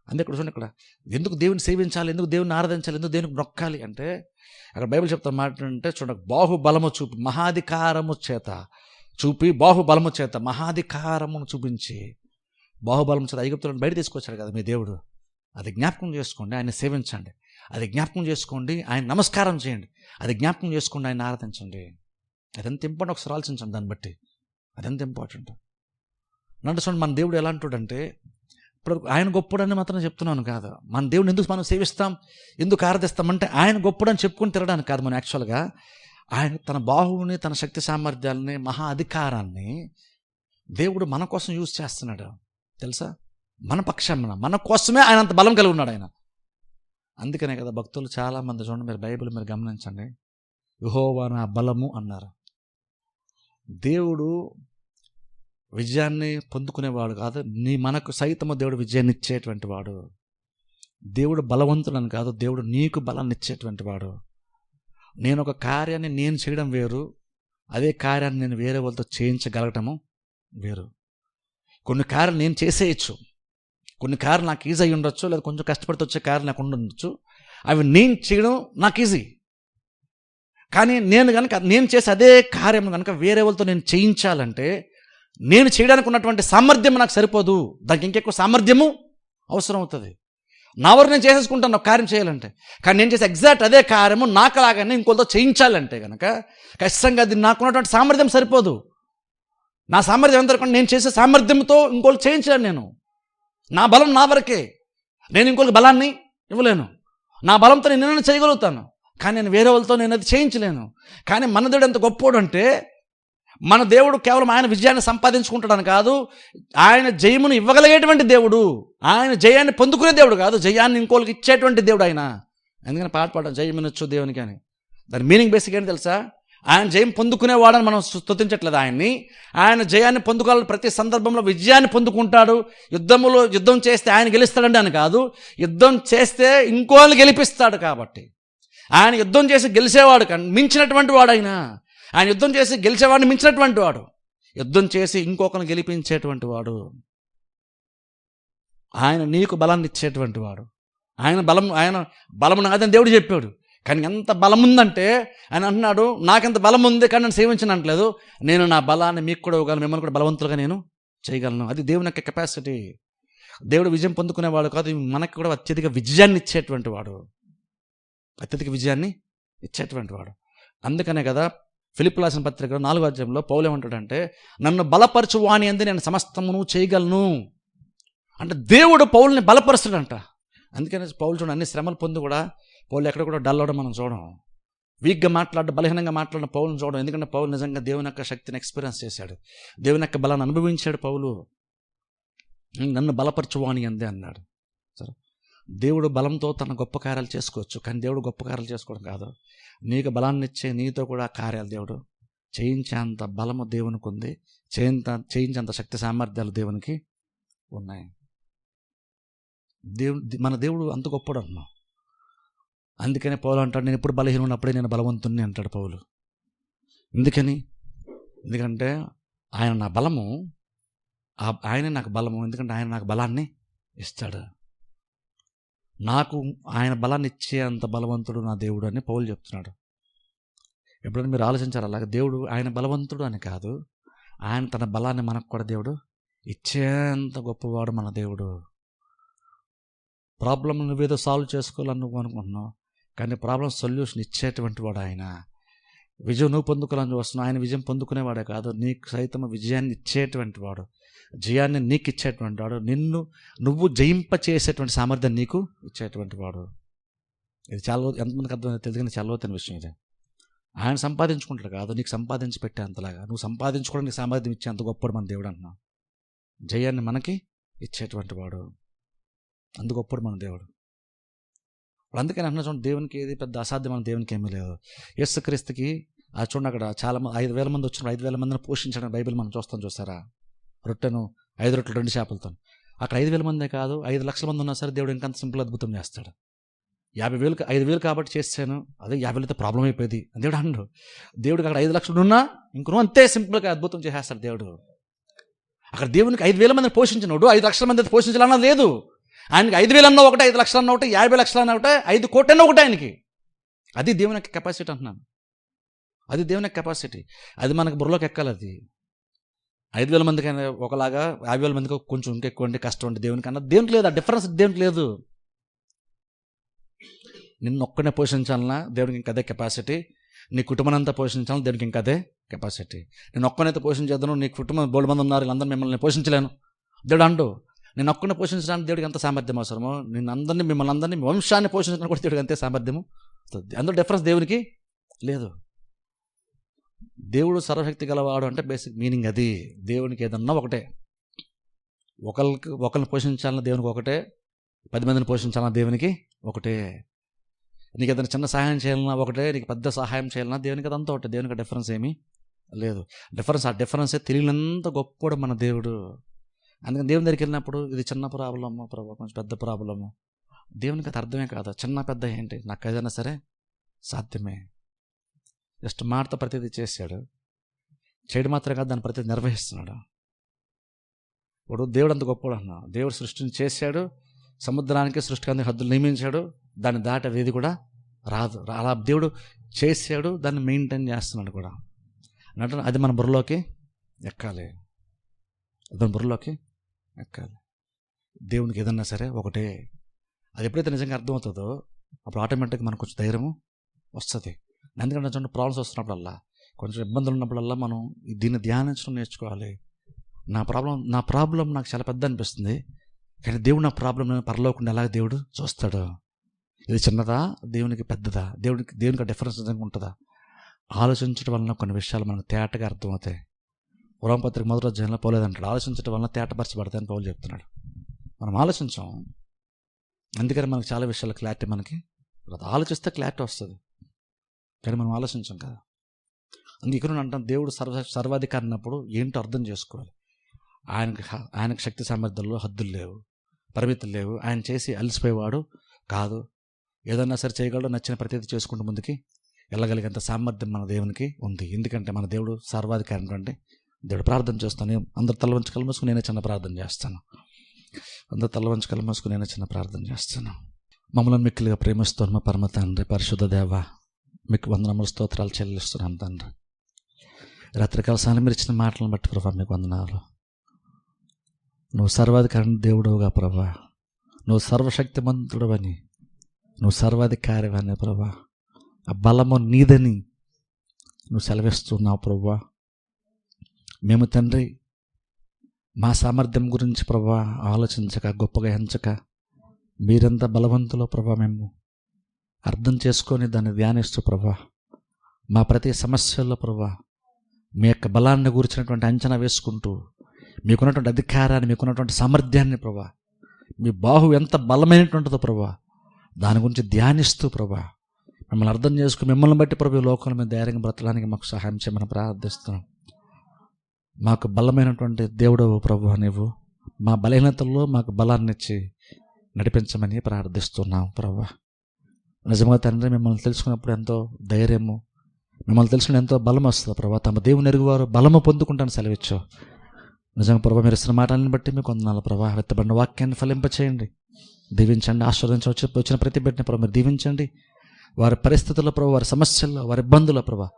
Speaker 1: అందుకే ఇక్కడ చూడండి, ఇక్కడ ఎందుకు దేవుని సేవించాలి, ఎందుకు దేవుని ఆరాధించాలి, ఎందుకు దేవునికి నొక్కాలి అంటే అక్కడ బైబిల్ చెప్తున్న మాట అంటే చూడండి, బాహుబలము చూపి మహాధికారము చేత మహాధికారమును చూపించి బాహుబలం చేత ఐగుప్తులను బయట తీసుకొచ్చాడు కదా మీ దేవుడు. అది జ్ఞాపకం చేసుకోండి, ఆయన సేవించండి. అది జ్ఞాపకం చేసుకోండి, ఆయన నమస్కారం చేయండి. అది జ్ఞాపకం చేసుకోండి, ఆయన ఆరాధించండి. అదెంత ఇంపార్టెంట్ ఒకసారి ఆలోచించండి దాన్ని బట్టి. అదెంత ఇంపార్టెంట్ అంటే చూడండి, మన దేవుడు ఎలా అంటాడంటే, ఇప్పుడు ఆయన గొప్పడని మాత్రం చెప్తున్నాను కాదు. మన దేవుడిని ఎందుకు మనం సేవిస్తాం, ఎందుకు ఆరాధిస్తామంటే ఆయన గొప్పడని చెప్పుకొని తిరగడానికి కాదు. మనం యాక్చువల్గా ఆయన తన బాహువుని, తన శక్తి సామర్థ్యాలని, మహా అధికారాన్ని దేవుడు మన కోసం యూజ్ చేస్తున్నాడు తెలుసా? మన పక్షాన, మన కోసమే ఆయన అంత బలం కలిగి ఉన్నాడు ఆయన. అందుకనే కదా భక్తులు చాలామంది చూడండి, మీరు బైబిల్ మీరు గమనించండి, యెహోవా నా బలము అన్నారు. దేవుడు విజయాన్ని పొందుకునేవాడు కాదు, మనకు సైతము దేవుడు విజయాన్ని ఇచ్చేటువంటి వాడు. దేవుడు బలవంతుడని కాదు, దేవుడు నీకు బలాన్ని ఇచ్చేటువంటి వాడు. నేను ఒక కార్యాన్ని నేను చేయడం వేరు, అదే కార్యాన్ని నేను వేరే వాళ్ళతో చేయించగలగటము వేరు. కొన్ని కార్యాలు నేను చేసేయచ్చు, కొన్ని కార్యాలు నాకు ఈజీ అయి ఉండొచ్చు, లేదా కొంచెం కష్టపడితే వచ్చే కార్యాలు నాకు ఉండొచ్చు. అవి నేను చేయడం నాకు ఈజీ. కానీ నేను చేసే అదే కార్యం కనుక వేరే వాళ్ళతో నేను చేయించాలంటే నేను చేయడానికి ఉన్నటువంటి సామర్థ్యం నాకు సరిపోదు, దానికి ఇంకెక్కువ సామర్థ్యము అవసరం అవుతుంది. నా వరకు నేను చేసేసుకుంటాను ఒక కార్యం చేయాలంటే. కానీ నేను చేసే ఎగ్జాక్ట్ అదే కార్యము నాకులాగానే ఇంకోళ్ళతో చేయించాలంటే కనుక ఖచ్చితంగా అది నాకున్నటువంటి సామర్థ్యం సరిపోదు. నా సామర్థ్యం ఎంత నేను చేసే సామర్థ్యంతో ఇంకోళ్ళు చేయించలేను. నా బలం నా వరకే, నేను ఇంకోళ్ళకి బలాన్ని ఇవ్వలేను. నా బలంతో నేను చేయగలుగుతాను, కానీ నేను వేరే వాళ్ళతో నేను అది చేయించలేను. కానీ మన దేవుడు ఎంత గొప్పోడు అంటే, మన దేవుడు కేవలం ఆయన విజయాన్ని సంపాదించుకుంటాడని కాదు, ఆయన జయమును ఇవ్వగలిగేటువంటి దేవుడు. ఆయన జయాన్ని పొందుకునే దేవుడు కాదు, జయాన్ని ఇంకోళ్ళకి ఇచ్చేటువంటి దేవుడు ఆయన. ఎందుకని పాట పాడడం జయమినొచ్చు దేవునికి అని. దాని మీనింగ్ బేసిక్ ఏంటి తెలుసా? ఆయన జయం పొందుకునేవాడని మనం స్తుతించట్లేదు ఆయన్ని. ఆయన జయాన్ని పొందుకోవాలి, ప్రతి సందర్భంలో విజయాన్ని పొందుకుంటాడు. యుద్ధం చేస్తే ఆయన గెలుస్తాడండి అని కాదు, యుద్ధం చేస్తే ఇంకోళ్ళు గెలిపిస్తాడు. కాబట్టి ఆయన యుద్ధం చేసి గెలిచేవాడు మించినటువంటి వాడు ఆయన యుద్ధం చేసి గెలిచేవాడిని మించినటువంటి వాడు, యుద్ధం చేసి ఇంకొకరిని గెలిపించేటువంటి వాడు. ఆయన నీకు బలాన్ని ఇచ్చేటువంటి వాడు. ఆయన బలం నాదని దేవుడు చెప్పాడు. కానీ ఎంత బలం ఉందంటే ఆయన అంటున్నాడు, నాకెంత బలం ఉంది కానీ నేను సేవించను అంటలేదు. నేను నా బలాన్ని మీకు కూడా ఇవ్వగలను, మిమ్మల్ని కూడా బలవంతులుగా నేను చేయగలను. అది దేవుని యొక్క కెపాసిటీ. దేవుడు విజయం పొందుకునేవాడు కాదు, మనకి కూడా అత్యధిక విజయాన్ని ఇచ్చేటువంటి వాడు. అందుకనే కదా ఫిలిప్పీయులకు రాసిన పత్రిక 4వ అధ్యాయంలో పౌలు ఏమంటాడంటే, నన్ను బలపరచు వాని యందు నేను సమస్తమును చేయగలను అంటే దేవుడు పౌలుని బలపరుస్తాడంట. అందుకని పౌలు చూడండి, అన్ని శ్రమలు పొంది కూడా పౌలు ఎక్కడ కూడా డల్ అవడం మనం చూడం. వీక్గా మాట్లాడడం, బలహీనంగా మాట్లాడిన పౌలుని చూడడం. ఎందుకంటే పౌలు నిజంగా దేవుని యొక్క శక్తిని ఎక్స్పీరియన్స్ చేశాడు, దేవుని యొక్క బలాన్ని అనుభవించాడు పౌలు. నన్ను బలపరచు వాని యందే అన్నాడు. సరే, దేవుడు బలంతో తన గొప్ప కార్యాలు చేసుకోవచ్చు, కానీ దేవుడు గొప్ప కార్యాలు చేసుకోవడం కాదు, నీకు బలాన్ని ఇచ్చే నీతో కూడా కార్యాలు దేవుడు చేయించేంత బలము దేవునికి ఉంది, చేయించేంత శక్తి సామర్థ్యాలు దేవునికి ఉన్నాయి. మన దేవుడు అంత గొప్పడు అన్నాం. అందుకనే పౌలు అంటాడు, నేను ఎప్పుడు బలహీనం ఉన్నప్పుడే నేను బలవంతుణ్ణి అంటాడు పౌలు. ఎందుకంటే ఆయన నా బలము, ఆయనే నాకు బలము. ఎందుకంటే ఆయన నాకు బలాన్ని ఇస్తాడు. నాకు ఆయన బలాన్ని ఇచ్చే అంత బలవంతుడు నా దేవుడు అని పౌలు చెప్తున్నాడు. ఎప్పుడైనా మీరు ఆలోచించారు అలాగే, దేవుడు ఆయన బలవంతుడు అని కాదు, ఆయన తన బలాన్ని మనకు కూడా దేవుడు ఇచ్చేంత గొప్పవాడు మన దేవుడు. ప్రాబ్లం నువ్వేదో సాల్వ్ చేసుకోవాలని నువ్వు అనుకుంటున్నావు, కానీ ప్రాబ్లం సొల్యూషన్ ఇచ్చేటువంటి వాడు ఆయన. విజయం నువ్వు పొందుకోవాలని చూస్తున్నావు, ఆయన విజయం పొందుకునేవాడే కాదు, నీకు సైతం విజయాన్ని ఇచ్చేటువంటి వాడు, జయాన్ని నీకు ఇచ్చేటువంటి వాడు, నువ్వు జయింప చేసేటువంటి సామర్థ్యం నీకు ఇచ్చేటువంటి వాడు. ఇది చాలా ఎంతమందికి అర్థం తెలియని చాలా లోతైన విషయం ఇది. ఆయన సంపాదించుకుంటాడు కాదు, నీకు సంపాదించి పెట్టే అంతలాగా, నువ్వు సంపాదించుకోవడానికి సామర్థ్యం ఇచ్చే అంత గొప్పడు మన దేవుడు అంటున్నావు. జయాన్ని మనకి ఇచ్చేటువంటి వాడు. అందుకు గొప్పడు మన దేవుడు. అందుకని అంటున్నా చూడండి, దేవునికి ఏది పెద్ద అసాధ్యమైన దేవునికి ఏమీ లేదు. యేసుక్రీస్తుకి చూడండి, అక్కడ చాలా 5,000 మంది వచ్చిన 5,000 మందిని పోషించడం బైబిల్ మనం చూసారా? రొట్టెను 5 రొట్టెలు 2 చేపలతో. అక్కడ 5,000 మందే కాదు, 5 లక్షల మంది ఉన్నా సరే దేవుడు ఇంకంత సింపుల్ అద్భుతం చేస్తాడు. 5,000 కాబట్టి చేశాను, అదే 50,000తో ప్రాబ్లం అయిపోయింది అని దేవుడు అన్నాడు. దేవుడికి అక్కడ 5 లక్షలు ఉన్నా ఇంకొను అంతే సింపుల్గా అద్భుతం చేసేస్తాడు దేవుడు. అక్కడ దేవునికి 5,000 మందిని పోషించినోడు 5 లక్షల మంది పోషించాలన్నా లేదు. ఆయనకి 5,000 అన్న ఒకటే, 5 లక్షలు అన్న ఒకటే, 50 లక్షలు అన్న ఒకటే, 5 కోట్ల అన్న ఒకటే ఆయనకి. అది దేవుని యొక్క కెపాసిటీ అంటున్నాను. అది దేవుని యొక్క కెపాసిటీ. అది మనకు బుర్రలోకి ఎక్కాలి. అది 5,000 మందికి ఒకలాగా, 50,000 మందికి కొంచెం ఇంకెక్కువ అంటే కష్టం అంటే దేవునికన్నా దేవునికి లేదు. ఆ డిఫరెన్స్ దేవునికి లేదు. నిన్ను ఒక్కనే పోషించాలన్నా దేవునికి ఇంకా అదే కెపాసిటీ. నీ కుటుంబం అంతా పోషించాలని దేవునికి ఇంకా అదే కెపాసిటీ. నేను ఒక్కనైతే పోషించేద్దాను, నీ కుటుంబం బోల్డ్ మంది ఉన్నారు, వీళ్ళందరూ మిమ్మల్ని పోషించలేను దేవుడు అంటూ. నేను ఒక్కనే పోషించడానికి దేవుడికి ఎంత సామర్థ్యం అవసరమో, మిమ్మల్ని అందరినీ వంశాన్ని పోషించడానికి కూడా దేవుడికి అంతే సామర్థ్యము. అందులో డిఫరెన్స్ దేవునికి లేదు. దేవుడు సర్వశక్తి గలవాడు అంటే బేసిక్ మీనింగ్ అది. దేవునికి ఏదన్నా ఒకటే. ఒకరిని పోషించాలన్న దేవునికి ఒకటే, 10 మందిని పోషించాలన్న దేవునికి ఒకటే. నీకు ఏదైనా చిన్న సహాయం చేయాలన్నా ఒకటే, నీకు పెద్ద సహాయం చేయాలన్నా దేవునికి అదంతా ఒకటే. దేవునికి డిఫరెన్స్ ఏమీ లేదు. ఆ డిఫరెన్సే తెలియనంత గొప్పడు మన దేవుడు. అందుకని దేవుని దగ్గరికి వెళ్ళినప్పుడు ఇది చిన్న ప్రాబ్లము ప్రభు, కొంచెం పెద్ద ప్రాబ్లము, దేవునికి అది అర్థమే కాదు. చిన్న పెద్ద ఏంటి, నాకు ఏదైనా సరే సాధ్యమే. జస్ట్ మాటతో ప్రతిదీ చేశాడు. చేయడం మాత్రం కాదు, దాని ప్రతిదీ నిర్వహిస్తున్నాడు. ఇప్పుడు దేవుడు అంత గొప్పడు అన్నా. దేవుడు సృష్టిని చేశాడు, సముద్రానికి సృష్టికి హద్దులు నియమించాడు, దాన్ని దాటేది కూడా రాదు. అలా దేవుడు చేశాడు, దాన్ని మెయింటైన్ చేస్తున్నాడు కూడా. అంటే అది మన బుర్రలోకి ఎక్కాలి. ఎక్కాలి. దేవునికి ఏదన్నా సరే ఒకటే. అది ఎప్పుడైతే నిజంగా అర్థమవుతుందో అప్పుడు ఆటోమేటిక్గా మనకు కొంచెం ధైర్యము వస్తుంది. ఎందుకంటే చూడండి, ప్రాబ్లమ్స్ వస్తున్నప్పుడల్లా, కొంచెం ఇబ్బందులు ఉన్నప్పుడల్లా మనం దీన్ని ధ్యానించడం నేర్చుకోవాలి. నా ప్రాబ్లం నాకు చాలా పెద్ద అనిపిస్తుంది, కానీ దేవుడు నా ప్రాబ్లం పరలోకుండా ఎలాగ దేవుడు చూస్తాడు. ఇది చిన్నదా, దేవునికి పెద్దదా, దేవునికి డిఫరెన్స్ నిజంగా ఉంటుందా? ఆలోచించడం వలన కొన్ని విషయాలు మనకు తేటగా అర్థమవుతాయి. రోమపత్రిక 1వ అధ్యాయంలో పోలేదంటాడు, ఆలోచించడం వలన తేటపరచబడతాయని పౌలు చెప్తున్నాడు. మనం ఆలోచించాం, అందుకని మనకు చాలా విషయాల క్లారిటీ మనకి ఆలోచిస్తే క్లారిటీ వస్తుంది, కానీ మనం ఆలోచించాం కదా. అందుకని అంటాం, దేవుడు సర్వాధికారి అన్నప్పుడు ఏంటో అర్థం చేసుకోవాలి. ఆయనకు శక్తి సామర్థ్యాల్లో హద్దులు లేవు, పరిమితులు లేవు. ఆయన చేసి అలసిపోయేవాడు కాదు. ఏదన్నా సరే చేయగలడు, నచ్చిన ప్రతిదీ చేసుకుంటూ ముందుకి వెళ్ళగలిగేంత సామర్థ్యం మన దేవునికి ఉంది. ఎందుకంటే మన దేవుడు సర్వాధికారి అంటే దేవుడు. ప్రార్థన చేస్తాను. అందరు తల వంచి కళ్ళు మూసుకుని నేనే చిన్న ప్రార్థన చేస్తాను. మమ్మల్ని మిక్కిలిగా ప్రేమిస్తున్న మా పరమ తండ్రి, పరిశుద్ధ దేవ, మీకు వందనములు స్తోత్రాలు చెల్లిస్తున్నాం తండ్రి. రాత్రికాల సమయం మీరు ఇచ్చిన మాటలను బట్టి ప్రభా మీకు వందనాలు. నువ్వు సర్వాధికారి దేవుడుగా ప్రభా, నువ్వు సర్వశక్తిమంతుడవని, నువ్వు సర్వాధికారివని ప్రభా, ఆ బలము నీదని నువ్వు సెలవిస్తున్నావు ప్రభా. మేము తండ్రి మా సామర్థ్యం గురించి ప్రభా ఆలోచించక, గొప్పగా ఎంచక, మీరెంత బలవంతులో ప్రభా మేము అర్థం చేసుకొని దాన్ని ధ్యానిస్తూ ప్రభా, మా ప్రతి సమస్యల్లో ప్రభా మీ యొక్క బలాన్ని గురించినటువంటి అంచనా వేసుకుంటూ, మీకున్నటువంటి అధికారాన్ని, మీకున్నటువంటి సామర్థ్యాన్ని ప్రభా, మీ బాహు ఎంత బలమైనటువంటిదో ప్రభా దాని గురించి ధ్యానిస్తూ ప్రభా మిమ్మల్ని అర్థం చేసుకుని, మిమ్మల్ని బట్టి ప్రభు లోకంలో మేము ధైర్యంగా బ్రతకడానికి మాకు సహాయం చేయమని ప్రార్థిస్తున్నాం. మాకు బలమైనటువంటి దేవుడు ప్రభు, నీవు మా బలహీనతల్లో మాకు బలాన్ని ఇచ్చి నడిపించమని ప్రార్థిస్తున్నాం ప్రభు. నిజంగా తండ్రి, మిమ్మల్ని తెలుసుకున్నప్పుడు ఎంతో ధైర్యము, మిమ్మల్ని తెలుసుకుని ఎంతో బలం వస్తుంది ప్రభా. తమ దేవుని ఎరుగువారు బలము పొందుకుంటాను సెలవిచ్చు. నిజంగా ప్రభా, మీరు ఇస్తున్న మాటలను బట్టి మీకు వందనాలు ప్రభా. వెత్తబడిన వాక్యాన్ని ఫలింపచేయండి, దీవించండి, ఆశీర్వదించి వచ్చిన ప్రతి బిడ్డని ప్రభా మీరు దీవించండి. వారి పరిస్థితుల్లో ప్రభావ, వారి సమస్యల్లో, వారి ఇబ్బందుల ప్రభావ,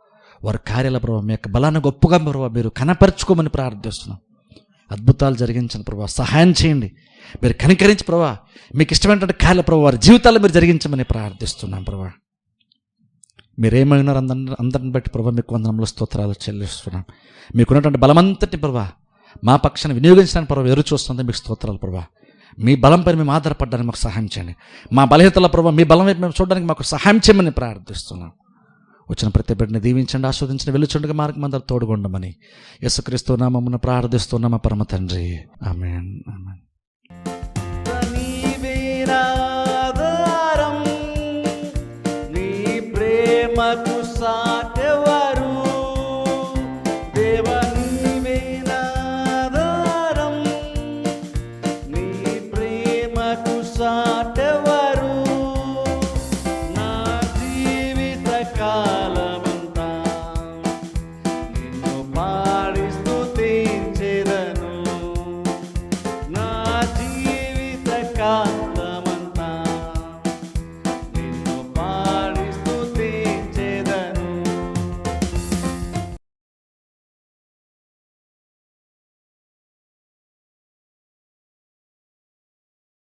Speaker 1: వారి కార్యాల ప్రభావ మీ యొక్క బలాన్ని గొప్పగా ప్రభావ మీరు కనపరుచుకోమని ప్రార్థిస్తున్నాం. అద్భుతాలు జరిగించండి ప్రభావ, సహాయం చేయండి, మీరు కనికరించి ప్రభావ మీకు ఇష్టమైనటువంటి కార్యాల ప్రభావ వారి జీవితాల్లో మీరు జరిగించమని ప్రార్థిస్తున్నాం ప్రభావ. మీరేమైనారు అందరిని బట్టి ప్రభావ మీకు వందనములు స్తోత్రాలు చెల్లిస్తున్నాం. మీకున్నటువంటి బలమంతటి ప్రభావ మా పక్షాన్ని వినియోగించడానికి ప్రభావ ఎదురు చూస్తుంది. మీకు స్తోత్రాలు ప్రభావ. మీ బలంపై మేము ఆధారపడడానికి మాకు సహాయం చేయండి. మా బలహీనతల ప్రభావ మీ బలం వైపు మేము చూడడానికి మాకు సహాయం చేయమని ప్రార్థిస్తున్నాం. వచ్చిన ప్రతి బిడ్డని దీవించండి, ఆస్వాదించండి, వెళ్ళుచుండగా మార్గం అందరూ తోడుగొండమని యేసుక్రీస్తు నామమున ప్రార్థిస్తున్నాం పరమ తండ్రి. ఆమేన్.
Speaker 2: ఆధారం నీ ప్రేమకు